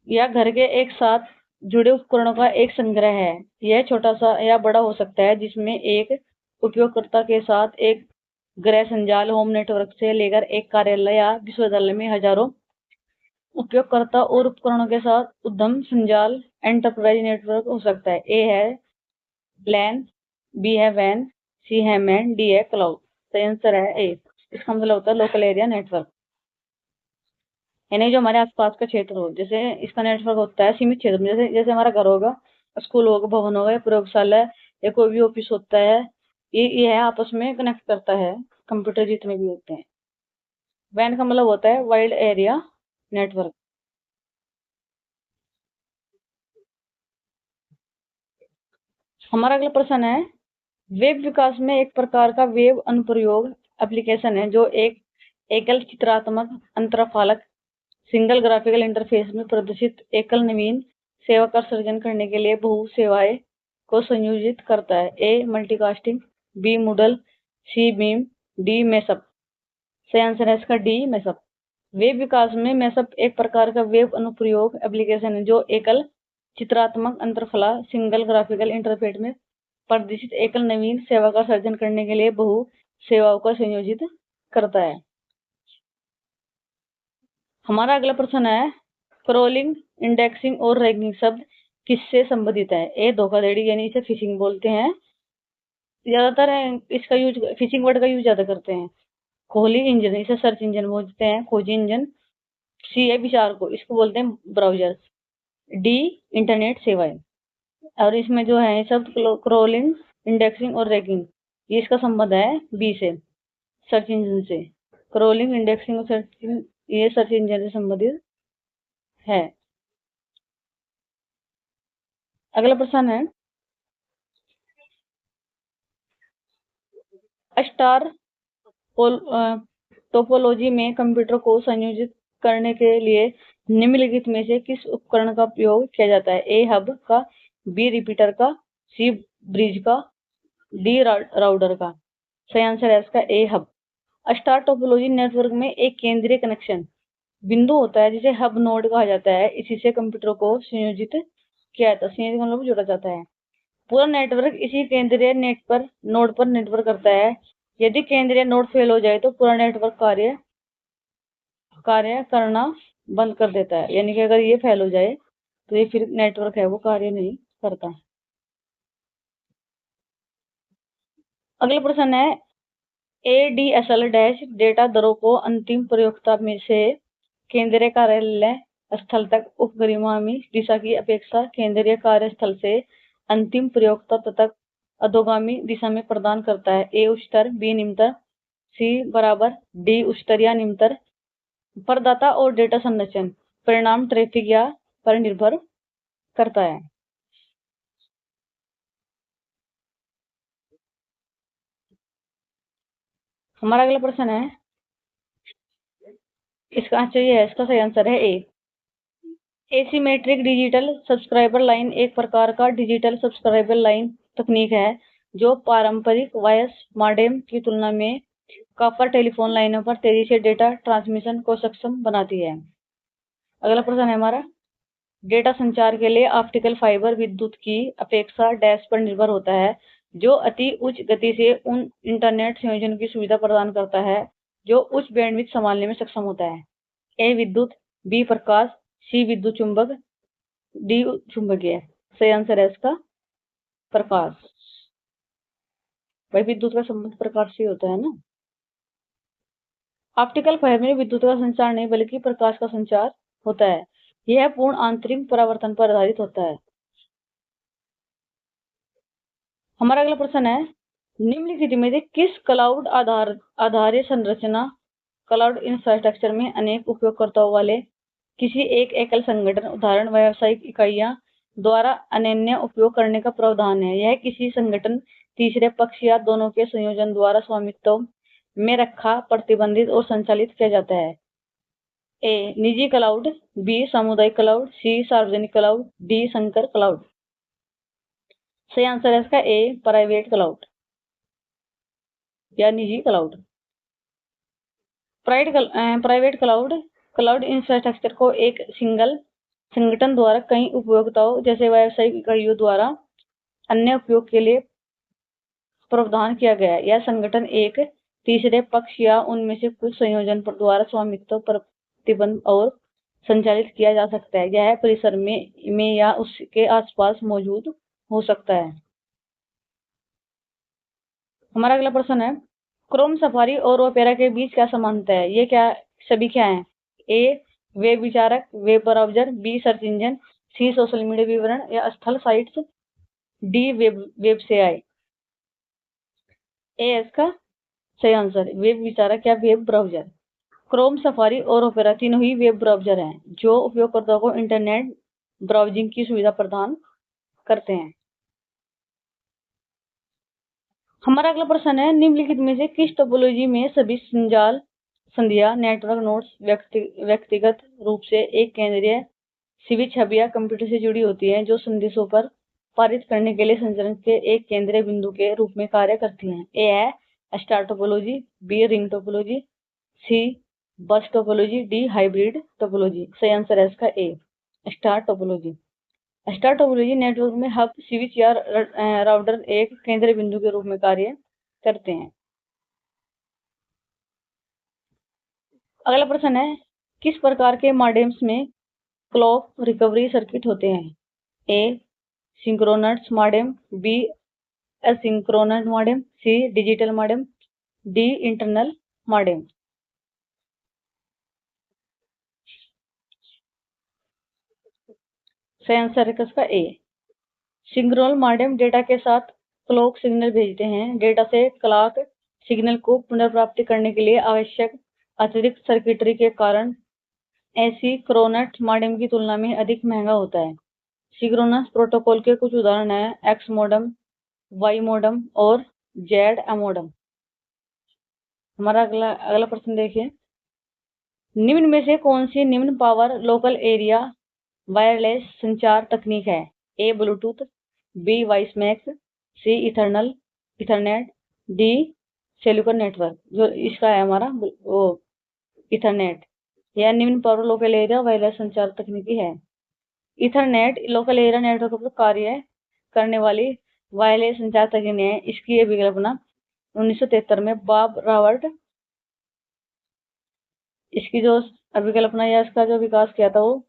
या घर के एक साथ जुड़े उपकरणों का एक संग्रह है। यह छोटा सा या बड़ा हो सकता है जिसमें एक उपयोगकर्ता के साथ एक गृह संजाल, होम नेटवर्क से लेकर एक कार्यालय या विश्वविद्यालय में हजारों उपयोगकर्ता और उपकरणों के साथ उद्यम संजाल, एंटरप्राइज नेटवर्क हो सकता है। ए है लैन, बी है वैन, सी है मैन, डी है क्लाउड। सही आंसर है ए। इसका मतलब होता है लोकल एरिया नेटवर्क, यानी जो हमारे आसपास का क्षेत्र हो। जैसे इसका नेटवर्क होता है सीमित क्षेत्र में, जैसे जैसे हमारा घर होगा, स्कूल होगा, भवन होगा, प्रयोगशाला या कोई भी ऑफिस होता है, ये है आपस में कनेक्ट करता है कंप्यूटर जितने भी होते हैं। वैन का मतलब होता है वाइड एरिया नेटवर्क। हमारा अगला प्रश्न है वेब विकास में एक प्रकार का वेब अनुप्रयोग एप्लीकेशन है जो एक एकल चित्रात्मक अंतरफलक सिंगल ग्राफिकल इंटरफेस में प्रदर्शित एकल नवीन सेवा का सृजन करने के लिए बहु सेवाएं को संयोजित करता है। ए मल्टीकास्टिंग, बी मूडल, सी बीम, डी मैसअप। सही आंसर है इसका डी मैसअप। वेब विकास में मैसअप एक प्रकार का वेब अनुप्रयोग एप्लीकेशन है जो एकल चित्रात्मक अंतरफला सिंगल ग्राफिकल इंटरफेस में प्रदर्शित एकल नवीन सेवा का सृजन करने के लिए बहु सेवाओं को संयोजित करता है। हमारा अगला प्रश्न है क्रॉलिंग, इंडेक्सिंग और रैंकिंग शब्द किससे संबंधित है। ए धोखाधड़ी यानी इसे फिशिंग बोलते हैं, ज्यादातर इसका यूज फिशिंग वर्ड का यूज ज्यादा करते हैं। खोली इंजन, इसे सर्च इंजन बोलते हैं, खोजी इंजन। सी है विचार को, इसको बोलते हैं ब्राउजर। डी इंटरनेट सेवाएं। और इसमें जो है शब्द क्रॉलिंग, इंडेक्सिंग और रैंकिंग, ये इसका संबंध है बी से, सर्च इंजन से। क्रॉलिंग, इंडेक्सिंग और सर्चिंग ये सर्च इंजन से संबंधित है। अगला प्रश्न है स्टार टोपोलॉजी में कंप्यूटर को संयोजित करने के लिए निम्नलिखित में से किस उपकरण का उपयोग किया जाता है। ए हब का, बी रिपीटर का, सी ब्रिज का, डी राउटर का। सही आंसर है इसका ए हब। स्टार टोपोलॉजी नेटवर्क में एक केंद्रीय कनेक्शन बिंदु होता है जिसे हब नोड कहा जाता है। इसी से कंप्यूटर को संयोजित किया जाता है, संयोजित मतलब जोड़ा जाता है। पूरा नेटवर्क इसी केंद्रीय नोड पर निर्भर करता है। यदि केंद्रीय नोड फेल हो जाए तो पूरा नेटवर्क कार्य करना बंद कर देता है, यानी कि अगर ये फेल हो जाए तो ये फिर नेटवर्क है वो कार्य नहीं करता। अगला प्रश्न है एडीएसएल डैश डेटा दरों को अंतिम प्रयोक्ता में से केंद्रीय कार्यालय स्थल तक उपगामी दिशा की अपेक्षा केंद्रीय कार्यस्थल से अंतिम प्रयोक्ता तक अधोगामी दिशा में प्रदान करता है। ए उच्चतर, बी निम्नतर, सी बराबर, डी उच्चतर या निम्नतर। प्रदाता और डेटा संरचना परिणाम ट्रैफिक या पर निर्भर करता है। हमारा अगला प्रश्न है इसका आंसर ये है, इसका सही आंसर है ए। एसीमेट्रिक डिजिटल सब्सक्राइबर लाइन एक प्रकार का डिजिटल सब्सक्राइबर लाइन तकनीक है जो पारंपरिक वॉयस मॉडेम की तुलना में कॉपर टेलीफोन लाइनों पर तेजी से डेटा ट्रांसमिशन को सक्षम बनाती है। अगला प्रश्न है हमारा, डेटा संचार के लिए ऑप्टिकल फाइबर विद्युत की अपेक्षा डैश पर निर्भर होता है जो अति उच्च गति से उन इंटरनेट संयोजन की सुविधा प्रदान करता है जो उच्च बैंडविड्थ संभालने में सक्षम होता है। ए विद्युत, बी प्रकाश, सी विद्युत चुंबक, डी चुंबकीय। सही आंसर है इसका प्रकाश। भाई विद्युत का संबंध प्रकाश से होता है ना। ऑप्टिकल फाइबर में विद्युत का संचार नहीं बल्कि प्रकाश का संचार होता है। यह पूर्ण आंतरिक परावर्तन पर आधारित होता है। हमारा अगला प्रश्न है, निम्नलिखित में से किस क्लाउड आधारित संरचना क्लाउड इंफ्रास्ट्रक्चर में अनेक उपयोगकर्ताओं वाले किसी एक एकल संगठन उदाहरण व्यावसायिक इकाइयां द्वारा अनन्य उपयोग करने का प्रावधान है। यह किसी संगठन, तीसरे पक्ष या दोनों के संयोजन द्वारा स्वामित्व में रखा, प्रतिबंधित और संचालित किया जाता है। ए निजी क्लाउड, बी सामुदायिक क्लाउड, सी सार्वजनिक क्लाउड, डी संकर क्लाउड। सही आंसर है इसका ए प्राइवेट क्लाउड या निजी क्लाउड। प्राइवेट क्लाउड इंफ्रास्ट्रक्चर को एक सिंगल संगठन द्वारा कई उपयोक्ताओं जैसे व्यावसायिक इकाइयों द्वारा अन्य उपयोग के लिए प्रावधान किया गया है। यह संगठन एक तीसरे पक्ष या उनमें से कुछ संयोजन पर द्वारा स्वामित्व प्रतिबंध और संचालित किया जा सकता है। यह परिसर में या उसके आसपास मौजूद हो सकता है। हमारा अगला प्रश्न है, क्रोम, सफारी और ओपेरा के बीच क्या समानता है? ये सभी क्या है? ए वेब विचारक, web browser, B search engine, C social media विवरण या स्थल साइट्स, डी वेब से आए। ए इसका सही आंसर, वेब विचारक या वेब ब्राउज़र। क्रोम, सफारी और ओपेरा तीनों ही वेब ब्राउज़र हैं जो उपयोगकर्ताओं को इंटरनेट ब्राउजिंग की सुविधा प्रदान करते हैं। हमारा अगला प्रश्न है, निम्नलिखित में से किस टोपोलॉजी में सभी संजाल संधियां नेटवर्क नोड्स व्यक्तिगत रूप से एक केंद्रीय स्विच हब या कंप्यूटर से जुड़ी होती हैं जो संदेशों पर पारित करने के लिए संचरण के एक केंद्रीय बिंदु के रूप में कार्य करती हैं? ए है star topology, B ring topology, C bus topology, D hybrid topology. सही आंसर है इसका A star topology. Star topology network में हब, स्विच या राउटर एक केंद्रीय बिंदु के रूप में कार्य करते हैं। अगला प्रश्न है, किस प्रकार के मॉडेम्स में क्लॉक रिकवरी सर्किट होते हैं? A synchronous modem, B asynchronous modem, C digital modem, D internal modem. सही आंसर है इसका ए सिंक्रोनस मॉडेम डेटा के साथ क्लॉक सिग्नल भेजते हैं। डेटा से क्लॉक सिग्नल को पुनर्प्राप्ति करने के लिए आवश्यक अतिरिक्त सर्किटरी के कारण एसिंक्रोनस मॉडेम की तुलना में अधिक महंगा होता है। सिंक्रोनस प्रोटोकॉल के कुछ उदाहरण हैं एक्स मॉडेम, वाई मॉडेम और जेड मॉडेम। हमारा अगला प्रश्न देखिए, निम्न में से कौन सी निम्न पावर लोकल एरिया वायरलेस संचार तकनीक है? A Bluetooth, B voice max, C Ethernet, D cellular network. जो इसका है हमारा वो इथरनेट। यह निम्न पावर लोकल एरिया वायरलेस संचार तकनीकी है। इथरनेट लोकल एरिया नेटवर्क पर कार्य करने वाली वायरलेस संचार तकनीक है। इसकी विकल्पना 1973 में बॉब रॉबर्ट, इसकी जो विकल्पना या इसका जो विकास किया था वो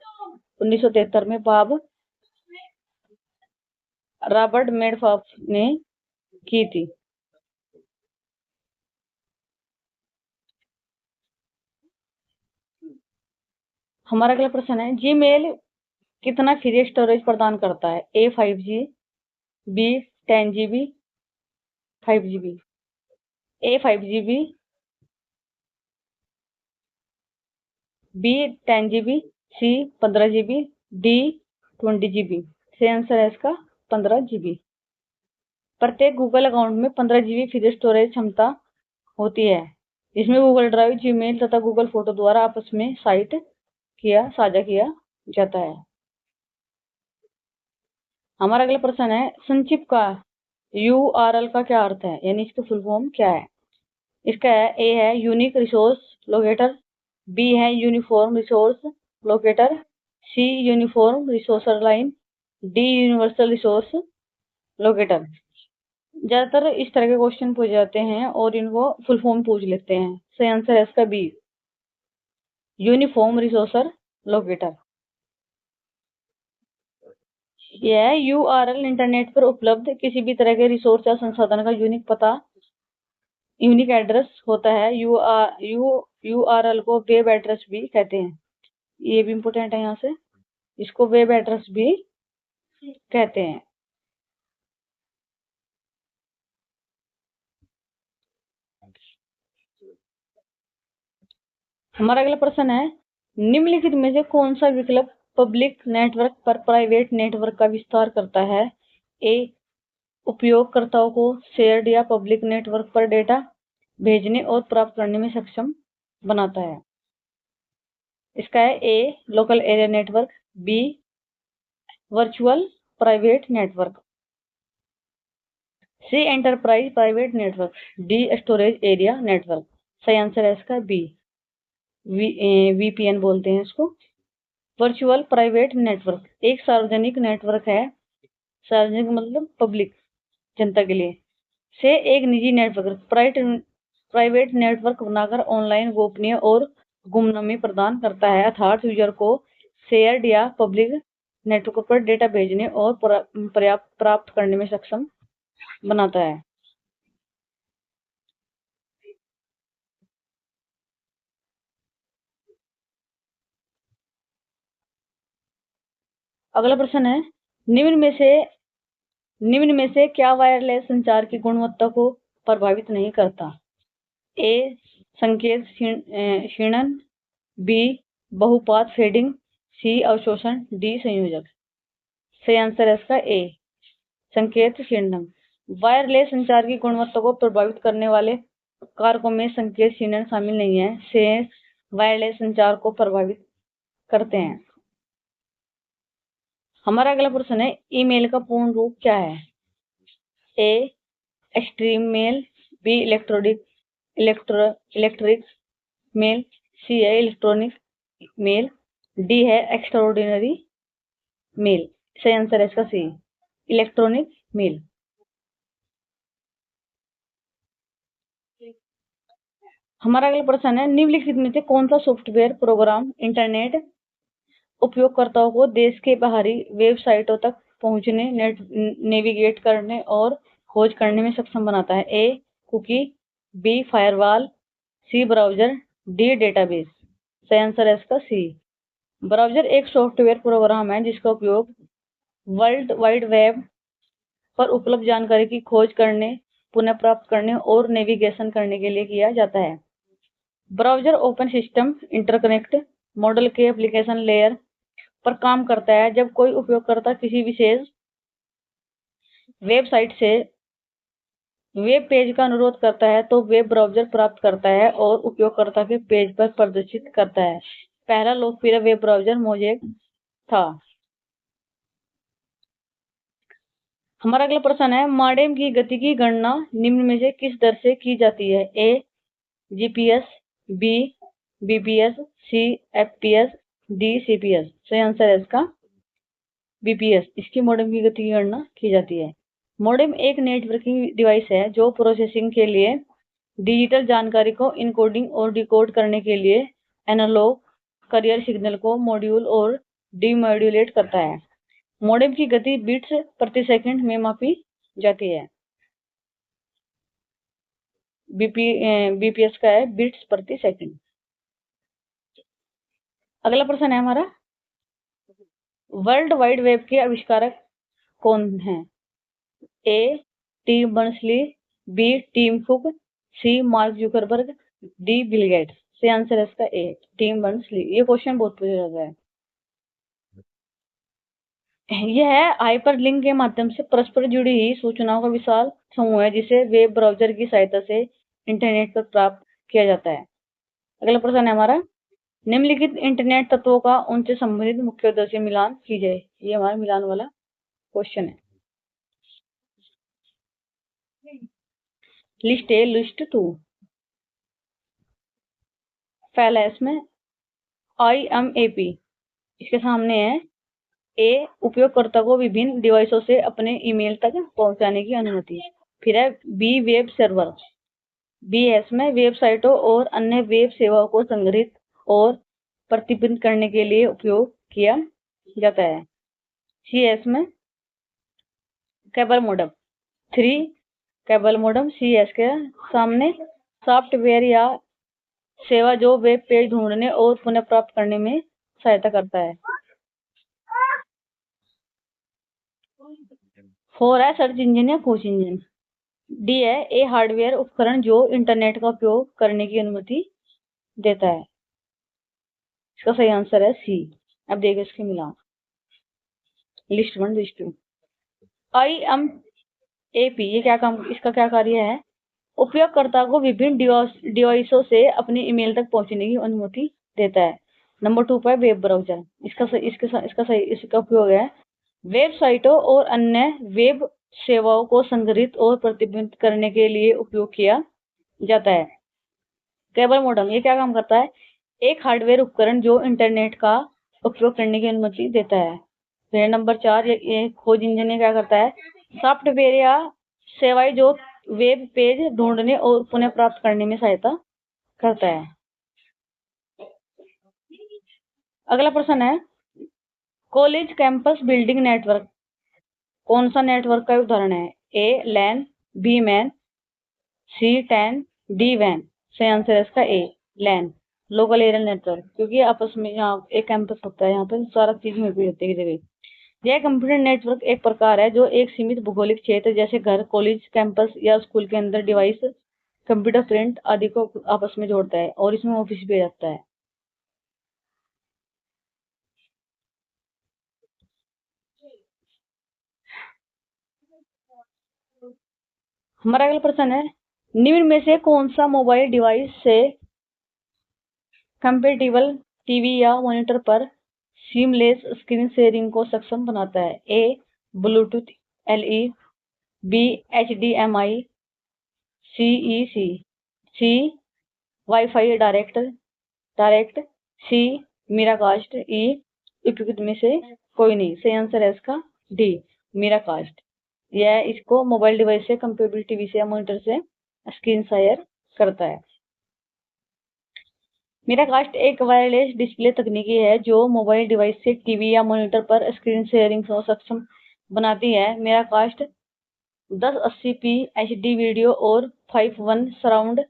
1973 में बॉब रॉबर्ट मेडफॉफ ने की थी। हमारा अगला प्रश्न है, जीमेल कितना फ्री स्टोरेज प्रदान करता है? ए 5G, बी 10GB, 5GB। ए 5GB, बी 10GB, सी 15GB, डी 20GB। सही आंसर है इसका 15GB। प्रत्येक गूगल अकाउंट में 15GB फ्री स्टोरेज क्षमता होती है। इसमें गूगल ड्राइव, जीमेल तथा गूगल फोटो द्वारा आपस में साझा किया जाता है। हमारा अगला प्रश्न है, संक्षिप्त का URL का क्या अर्थ है, यानी इसका फुल फॉर्म क्या है। इसका ए है यूनिक रिसोर्स लोकेटर, बी है uniform resource locator, C uniform resource line, D universal resource locator. ज्यादातर इस तरह के क्वेश्चन पूछ जाते हैं और इनको फुल फॉर्म पूछ लेते हैं। सही आंसर है इसका बी, यूनिफॉर्म रिसोर्स लोकेटर। यह URL इंटरनेट पर उपलब्ध किसी भी तरह के रिसोर्स या संसाधन का यूनिक पता, यूनिक एड्रेस होता है। URL को वेब एड्रेस भी कहते हैं। ये भी इम्पोर्टेंट है, यहाँ से इसको वेब एड्रेस भी कहते हैं। हमारा अगला प्रश्न है, निम्नलिखित में से कौन सा विकल्प पब्लिक नेटवर्क पर प्राइवेट नेटवर्क का विस्तार करता है। ए, उपयोगकर्ताओं को शेयर्ड या पब्लिक नेटवर्क पर डेटा भेजने और प्राप्त करने में सक्षम बनाता है। इसका है A, local area network, B, virtual private network, C, enterprise private network, D, storage area network. सही आंसर है इसका बी, VPN बोलते हैं इसको। वर्चुअल प्राइवेट नेटवर्क एक सार्वजनिक नेटवर्क है, सार्वजनिक मतलब पब्लिक, जनता के लिए, से एक निजी नेटवर्क प्राइवेट नेटवर्क बनाकर ऑनलाइन गोपनीय और गुमनामी प्रदान करता है, अर्थात यूजर को शेयर्ड या पब्लिक नेटवर्क पर डेटा भेजने और प्राप्त करने में सक्षम बनाता है। अगला प्रश्न है, निम्न में से क्या वायरलेस संचार की गुणवत्ता को प्रभावित नहीं करता। ए, संकेत क्षीणन, बी, बहुपात फेडिंग, सी, अवशोषण, डी, संयोजक। सही आंसर है इसका ए, संकेत क्षीणन। वायरलेस संचार की गुणवत्ता को प्रभावित करने वाले कारकों में संकेत क्षीणन शामिल नहीं है, से वायरलेस संचार को प्रभावित करते हैं। हमारा अगला प्रश्न है, ईमेल का पूर्ण रूप क्या है। A, extreme mail, B, electric mail, C है इलेक्ट्रॉनिक मेल, डी है एक्स्ट्राऑर्डिनरी मेल। सही आंसर है इसका सी, इलेक्ट्रॉनिक मेल। हमारा अगला प्रश्न है, निम्नलिखित में से कौन सा सॉफ्टवेयर प्रोग्राम इंटरनेट उपयोगकर्ताओं को देश के बाहरी वेबसाइटों तक पहुंचने, नेविगेट करने और खोज करने में सक्षम बनाता है। ए, कुकी, बी, फायरवॉल, सी, ब्राउजर, डी, डेटाबेस। सही आंसर है इसका सी, ब्राउजर एक सॉफ्टवेयर प्रोग्राम है जिसका उपयोग वर्ल्ड वाइड वेब पर उपलब्ध जानकारी की खोज करने, पुनः प्राप्त करने और नेविगेशन करने के लिए किया जाता है। Browser open system interconnect model के एप्लीकेशन लेयर पर काम करता है। जब कोई उपयोगकर्ता किसी विशेष वेबसाइट से वेब पेज का अनुरोध करता है तो वेब ब्राउजर प्राप्त करता है और उपयोगकर्ता के पेज पर प्रदर्शित करता है। पहला लोकप्रिय वेब ब्राउजर मोज़ेक था। हमारा अगला प्रश्न है, मॉडेम की गति की गणना निम्न में से किस दर से की जाती है। ए, GPS, बी, BPS, सी, FPS, डी, CPS। सही आंसर है इसका BPS, इसकी मॉडेम की गति की गणना की जाती है। मॉडेम एक नेटवर्किंग डिवाइस है जो प्रोसेसिंग के लिए डिजिटल जानकारी को इनकोडिंग और डिकोड करने के लिए एनालॉग कैरियर सिग्नल को मॉड्यूल और डीमॉड्यूलेट करता है। मॉडेम की गति बिट्स प्रति सेकंड में मापी जाती है। BPS का है बिट्स प्रति सेकंड। अगला प्रश्न है हमारा, वर्ल्ड वाइड वेब के आविष्कारक कौन हैं। A, Tim Berners-Lee, B, Tim Cook, C, Mark Zuckerberg, D, Bill Gates. सही आंसर है इसका ए, टिम बर्नर्स-ली। ये क्वेश्चन बहुत पूछा जाता है। यह हाइपरलिंक के माध्यम से परस्पर जुड़ी हुई सूचनाओं का विशाल समूह है जिसे वेब ब्राउजर की सहायता से इंटरनेट पर प्राप्त किया जाता है। अगला प्रश्न है हमारा, निम्नलिखित इंटरनेट तत्वों का उनसे संबंधित मुख्य उद्देश्य मिलान कीजिए। ये हमारा मिलान वाला क्वेश्चन है। List A, list 2। पहला है इसमें IMAP, इसके सामने है ए, उपयोगकर्ता को विभिन्न डिवाइसों से अपने ईमेल तक पहुंचाने की अनुमति। फिर है बी, वेब सर्वर। बी है इसमें वेबसाइटों और अन्य वेब सेवाओं को संग्रहित और प्रतिबंधित करने के लिए उपयोग किया जाता है। सी है इसमें cable modem. 3, cable modem. C है इसके सामने सॉफ्टवेयर या सेवा जो वेब पेज ढूंढने और पुनः प्राप्त करने में सहायता करता है। 4 है सर्च इंजन या खोज इंजन। डी है ए, हार्डवेयर उपकरण जो इंटरनेट का उपयोग करने की अनुमति देता है। इसका सही आंसर है सी। अब देखिए इसके मिलान। List 1, list 2। IMAP ये क्या काम, इसका क्या कार्य है? उपयोगकर्ता को विभिन्न डिवाइसों से अपने ईमेल तक पहुंचने की अनुमति देता है। नंबर 2 पर वेब ब्राउज़र। इसका उपयोग है वेबसाइटों और अन्य वेब सेवाओं को संग्रहित और प्रतिबंधित करने के लिए उपयोग किया जाता है। केबल मॉडेम ये क्या काम करता है? एक हार्डवेयर उपकरण जो इंटरनेट का उपयोग करने की अनुमति देता है। फिर नंबर 4 ये खोज इंजन ये क्या करता है? सॉफ्टवेयर या सेवाएं जो वेब पेज ढूंढने और पुनः प्राप्त करने में सहायता करता है। अगला प्रश्न है कॉलेज कैंपस बिल्डिंग नेटवर्क कौन सा नेटवर्क का उदाहरण है? A, LAN. B, MAN. C, TAN. D, वैन। सही आंसर है इसका A, LAN, local area network. क्योंकि आपस में यहाँ एक कैंपस होता है, यहाँ पे सारा चीज में भी होती है जगह। यह कंप्यूटर नेटवर्क एक प्रकार है जो एक सीमित भौगोलिक क्षेत्र जैसे घर, कॉलेज, कैंपस या स्कूल के अंदर डिवाइस, कंप्यूटर, प्रिंट आदि को आपस में जोड़ता है और इसमें ऑफिस भी रहता है। हमारा अगला प्रश्न है निम्न में से कौन सा मोबाइल डिवाइस से कंपेटिबल टीवी या मॉनिटर पर सीमलेस स्क्रीन शेयरिंग को सक्षम बनाता है? A, Bluetooth LE। B, HDMI CEC। C, wifi direct. C, Miracast. E, उपयुक्त में से कोई नहीं। सही आंसर है इसका डी, मीराकास्ट। यह इसको मोबाइल डिवाइस से कंपेटेबल टीवी से या मॉनिटर से स्क्रीन शेयर करता है। मीराकास्ट एक वायरलेस डिस्प्ले तकनीकी है जो मोबाइल डिवाइस से टीवी या मॉनिटर पर स्क्रीन शेयरिंग को सक्षम बनाती है। मीराकास्ट 1080p HD वीडियो और 5.1 सराउंड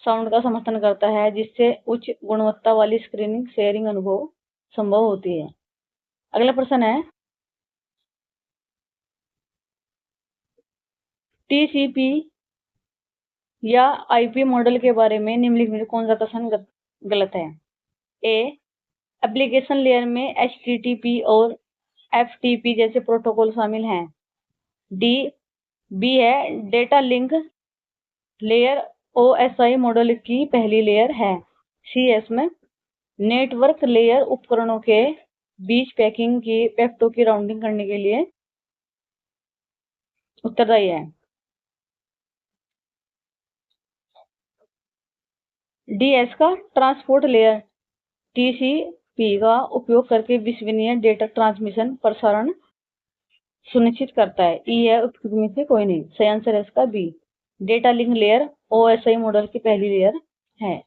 साउंड का समर्थन करता है जिससे उच्च गुणवत्ता वाली स्क्रीनिंग शेयरिंग अनुभव संभव होती है। अगला प्रश्न है TCP या IP मॉडल के बारे में निम्नलिखित में कौन सा कथन गलत है? ए, एप्लीकेशन लेयर में HTTP और FTP जैसे प्रोटोकॉल शामिल हैं। डी, बी है data link layer OSI model की पहली लेयर है। सी, एस में नेटवर्क लेयर उपकरणों के बीच पैकेटों की राउटिंग करने के लिए उत्तरदायी है। DS का ट्रांसपोर्ट लेयर TCP का उपयोग करके विश्वसनीय डेटा ट्रांसमिशन प्रसारण सुनिश्चित करता है। ई है उपयुक्त में से कोई नहीं। सही आंसर है इसका B, data link layer OSI model की पहली लेयर है।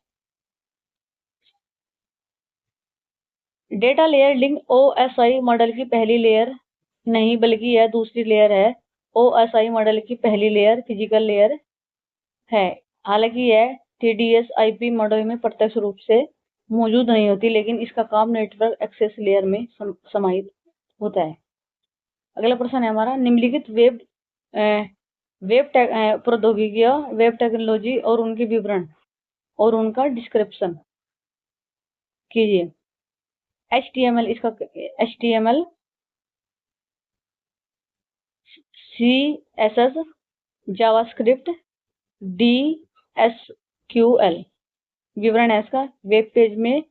Data layer link OSI model की पहली लेयर नहीं बल्कि यह दूसरी लेयर है। OSI मॉडल की पहली लेयर फिजिकल लेयर है। हालांकि यह TDS IP मॉडल में प्रत्यक्ष रूप से मौजूद नहीं होती लेकिन इसका काम नेटवर्क एक्सेस लेयर में समाहित होता है। अगला प्रश्न है हमारा निम्नलिखित वेब प्रौद्योगिकियां, वेब टेक्नोलॉजी और उनके विवरण और उनका डिस्क्रिप्शन कीजिए। HTML इसका HTML, CSS, जावास्क्रिप्ट, DSQL। विवरण है इसका वेब पेज में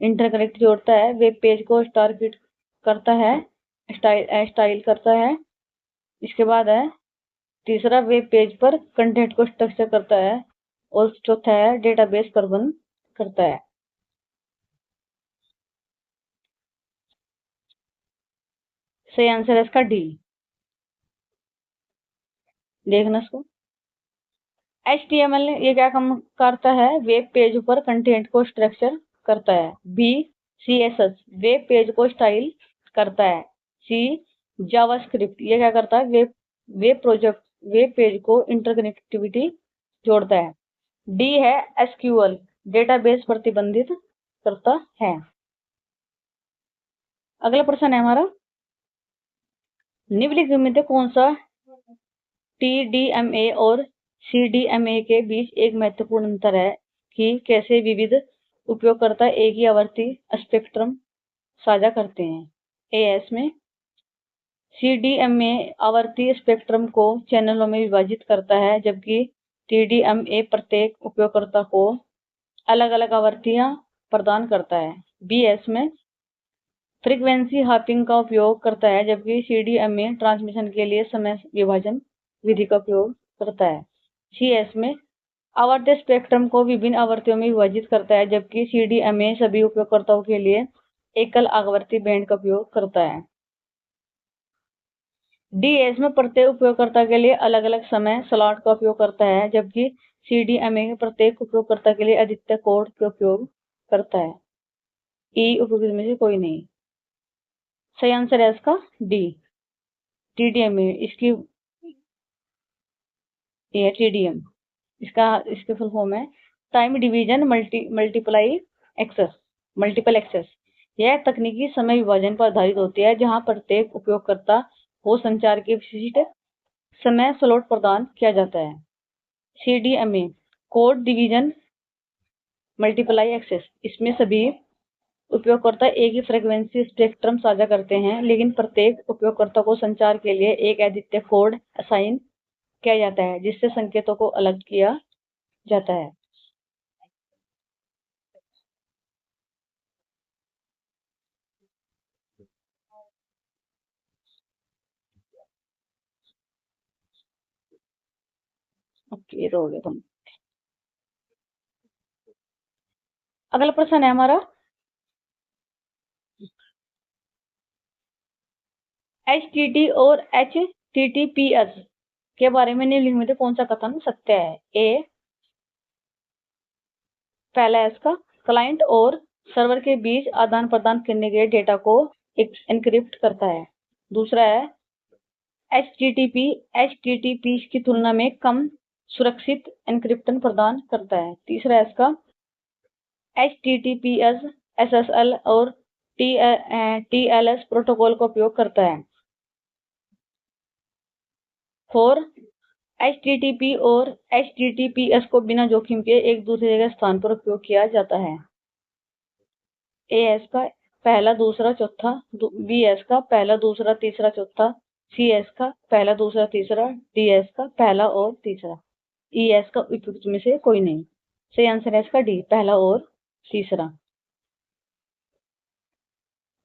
इंटरकनेक्ट जोड़ता है, वेब पेज को टारगेट करता है, स्टाइल करता है। इसके बाद है तीसरा, वेब पेज पर कंटेंट को स्ट्रक्चर करता है, और चौथा है डेटाबेस प्रबंध करता है। सही आंसर है इसका डी। देखना इसको। HTML ये क्या काम करता है? वेब पेज पर कंटेंट को स्ट्रक्चर करता है। बी CSS वेब पेज को स्टाइल करता है। सी जावास्क्रिप्ट ये क्या करता है? वेब पेज को इंटरकनेक्टिविटी जोड़ता है। डी है SQL डेटाबेस प्रतिबंधित करता है। अगला प्रश्न है हमारा, निम्नलिखित में से कौन सा TDMA और CDMA के बीच एक महत्वपूर्ण अंतर है कि कैसे विविध उपयोगकर्ता एक ही आवर्ती स्पेक्ट्रम साझा करते हैं? AS में CDMA आवर्ती स्पेक्ट्रम को चैनलों में विभाजित करता है, जबकि TDMA प्रत्येक उपयोगकर्ता को अलग अलग आवृत्तियां प्रदान करता है। BS में फ्रीक्वेंसी हॉपिंग का उपयोग करता है, जबकि CDMA ट्रांसमिशन के लिए समय विभाजन विधि का उपयोग करता है। CS में आवर्ती स्पेक्ट्रम को विभिन्न आवृत्तियों में विभाजित करता है, जबकि CDMA सभी उपयोगकर्ताओं के लिए एकल आवृत्ति बैंड का उपयोग करता है। DS में प्रत्येक उपयोगकर्ता के लिए अलग अलग समय स्लॉट का उपयोग करता है, जबकि CDMA प्रत्येक उपयोगकर्ता के लिए अद्वितीय कोड का उपयोग करता है। ई उपयुक्त में से कोई नहीं। सही आंसर है इसका डी TDMA। इसकी ये TDM इसके फुल फॉर्म है टाइम डिवीजन मल्टीपल एक्सेस। यह तकनीकी समय विभाजन पर आधारित होती है, जहां प्रत्येक उपयोगकर्ता को संचार के विशिष्ट समय स्लॉट प्रदान किया जाता है। CDMA code division multiply access, इसमें सभी उपयोगकर्ता एक ही फ्रीक्वेंसी स्पेक्ट्रम साझा करते हैं, लेकिन प्रत्येक उपयोगकर्ता को संचार के लिए एक अद्वितीय कोड असाइन किया जाता है, जिससे संकेतों को अलग किया जाता है। ओके, हो गया तुम। अगला प्रश्न है हमारा, HTT और HTTPS के बारे में निम्नलिखित में से कौन सा कथन सत्य है? ए पहला है इसका, क्लाइंट और सर्वर के बीच आदान प्रदान करने के डेटा को एन्क्रिप्ट करता है। दूसरा है HTTP की तुलना में कम सुरक्षित एन्क्रिप्शन प्रदान करता है। तीसरा है इसका, HTTPS SSL और TLS प्रोटोकॉल का उपयोग करता है। 4 HTTP और HTTPS को बिना जोखिम के एक दूसरे के स्थान पर उपयोग किया जाता है। AS का पहला दूसरा चौथा, BS का पहला दूसरा तीसरा चौथा, CS का पहला दूसरा तीसरा, DS का पहला और तीसरा, ES का उपयुक्त में से कोई नहीं। सही आंसर है इसका डी, पहला और तीसरा।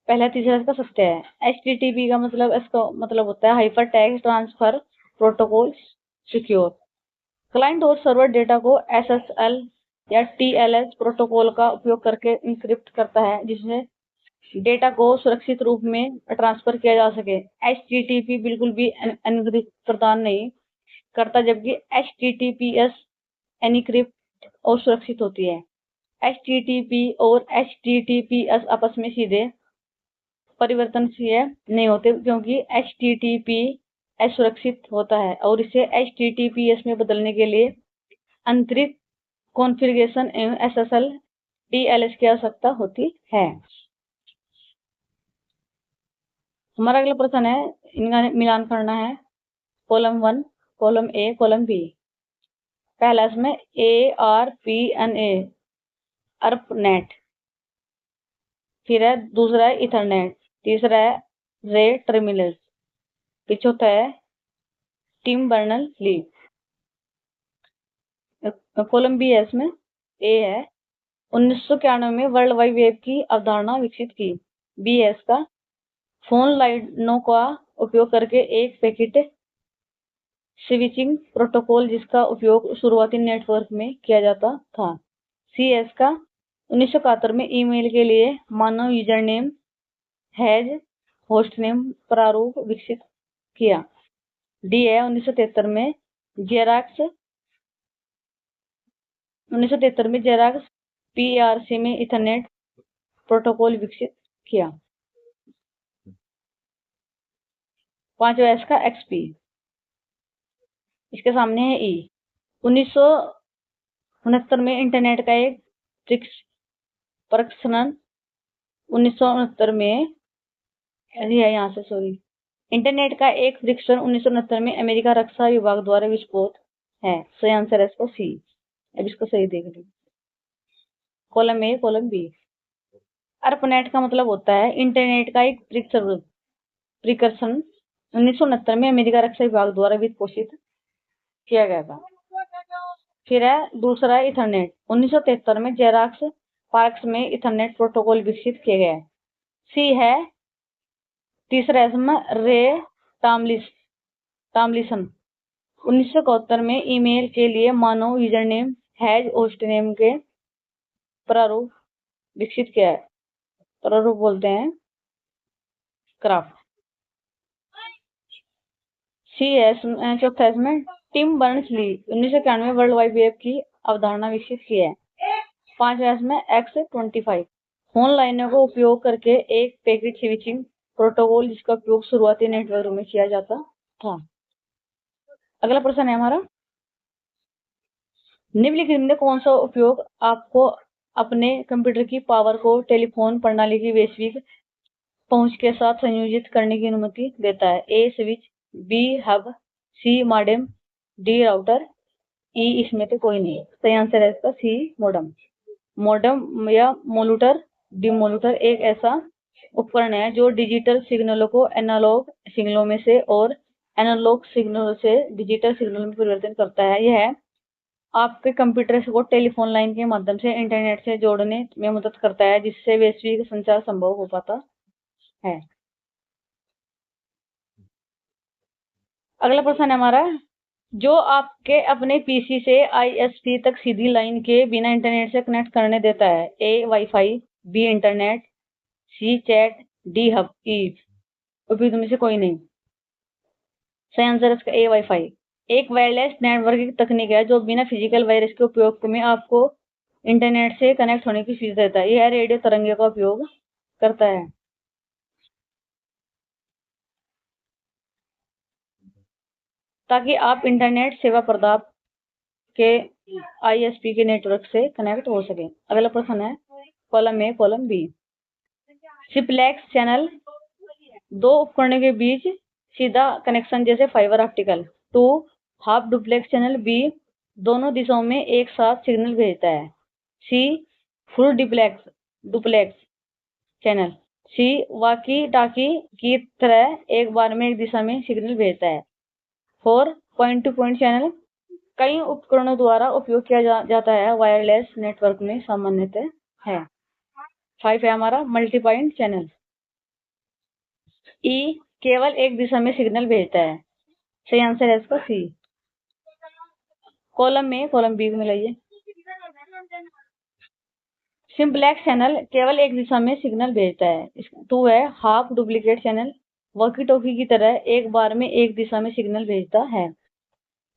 पहला तीसरा इसका सत्य है। HTTP का मतलब, इसका मतलब होता है hyper text transfer protocol secure. Client और सर्वर डेटा को SSL या TLS प्रोटोकॉल का उपयोग करके इंक्रिप्ट करता है, जिससे डेटा को सुरक्षित रूप में ट्रांसफर किया जा सके। HTTP बिल्कुल भी एन्क्रिप्ट प्रदान नहीं करता, जबकि HTTPS एन्क्रिप्ट और सुरक्षित होती है। HTTP और HTTPS आपस में सीधे परिवर्तनशील नहीं होते, क्योंकि HTTP असुरक्षित होता है और इसे HTTPS में बदलने के लिए अंतरित कॉन्फ़िगरेशन एवं SSL TLS की आवश्यकता होती है। हमारा अगला प्रश्न है, इनका मिलान करना है, column 1 column A column B। पहला इसमें ARPNA ARPANET, फिर है दूसरा है इथरनेट, तीसरा है रे टर्मिनल, फिर चौथा है टिम बर्नल ली। कॉलम बी है, इसमें ए है 1991 में वर्ल्ड वाइड वेब की अवधारणा विकसित की। BS का फोन लाइनों का उपयोग करके एक पैकेट स्विचिंग प्रोटोकॉल जिसका उपयोग शुरुआती नेटवर्क में किया जाता था। CS का 1971 में ईमेल के लिए मानव यूजरनेम हैज होस्टनेम प्रारूप विकसित किया। D है 1973 में जेराक्स PRC में इथरनेट प्रोटोकॉल विकसित किया। 5वां S का XP, इसके सामने है E। 1969 में इंटरनेट का एक परीक्षण 1969 में यहाँ से सॉरी इंटरनेट का एक परीक्षण 1969 में अमेरिका रक्षा विभाग द्वारा विस्फोट है। सही आंसर है इसको C। अब इसको सही देख लो। Column A column B। ARPANET का मतलब होता है इंटरनेट का एक परीक्षण 1969 में अमेरिका रक्षा विभाग द्वारा वित्तपोषित किया गया था। फिर है दूसरा है इथरनेट। 1973 में जेराक्स पार्क्स में इथरनेट प्रोटोकॉल विकसित किए गए। C है तीसरा इसमें रे टॉमलिंसन 1971 में ईमेल के लिए मानव यूजरनेम हैज होस्टनेम के प्रारूप विकसित किया है। प्रारूप बोलते हैं क्राफ्ट। चौथा इसमें टिम बर्नर्स-ली 1991 में वर्ल्ड वाइड वेब की अवधारणा विकसित की है। 5वां इसमें X25 फोन लाइनों का उपयोग करके एक पैकेट स्विचिंग प्रोटोकॉल जिसका उपयोग शुरुआती नेटवर्क में किया जाता था। अगला प्रश्न है हमारा, निम्नलिखित में कौन सा उपयोग आपको अपने कंप्यूटर की पावर को टेलीफोन प्रणाली की वैश्विक पहुंच के साथ संयोजित करने की अनुमति देता है? A switch, B hub, C modem, D router, E इसमें तो कोई नहीं। सही आंसर है इसका C मॉडेम। मॉडेम या मोलूटर डिमोलूटर एक ऐसा उपकरण है जो डिजिटल सिग्नलों को एनालॉग सिग्नलों में से और एनालॉग सिग्नलों से डिजिटल सिग्नल में परिवर्तन करता है। यह आपके कंप्यूटर को टेलीफोन लाइन के माध्यम से इंटरनेट से जोड़ने में मदद करता है जिससे वैश्विक संचार संभव हो पाता है। अगला प्रश्न है हमारा, जो आपके अपने पीसी से ISP तक सीधी लाइन के बिना इंटरनेट से कनेक्ट करने देता है? A wifi, B internet, C chat, D hub, E उपयुक्त में से कोई नहीं। सही आंसर इसका A वाईफाई। एक वायरलेस नेटवर्किंग तकनीक है जो बिना फिजिकल वायरस के उपयोग में आपको इंटरनेट से कनेक्ट होने की सुविधा देता है। यह रेडियो तरंगे का उपयोग करता है ताकि आप इंटरनेट सेवा प्रदाता के ISP के नेटवर्क से कनेक्ट हो सके। अगला प्रश्न है column A column B। Simplex channel दो उपकरणों के बीच सीधा कनेक्शन जैसे fibre optical. 2 half duplex channel B दोनों दिशाओं में एक साथ सिग्नल भेजता है। C full duplex channel C वाकी टाकी की तरह एक बार में एक दिशा में सिग्नल भेजता है। 4 पॉइंट टू पॉइंट चैनल कई उपकरणों द्वारा उपयोग किया जाता है वायरलेस नेटवर्क में सामान्यतः है। 5 है हमारा मल्टी पॉइंट चैनल। E केवल एक दिशा में सिग्नल भेजता है। सही आंसर है इसका C। Column A column B को मिलाइए। सिंप्लेक्स चैनल केवल एक दिशा में सिग्नल भेजता है। 2 है half duplicate channel walkie talkie की तरह एक बार में एक दिशा में सिग्नल भेजता है।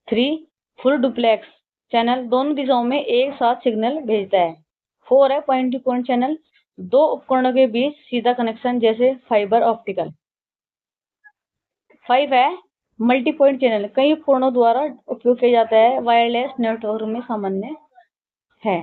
3 फुल डुप्लेक्स चैनल दोनों दिशाओं में एक साथ सिग्नल भेजता है। 4 है पॉइंट टू पॉइंट चैनल दो उपकरणों के बीच सीधा कनेक्शन जैसे फाइबर ऑप्टिकल। 5 है मल्टी पॉइंट चैनल कई उपकरणों द्वारा उपयोग किया जाता है वायरलेस नेटवर्क में सामान्य है।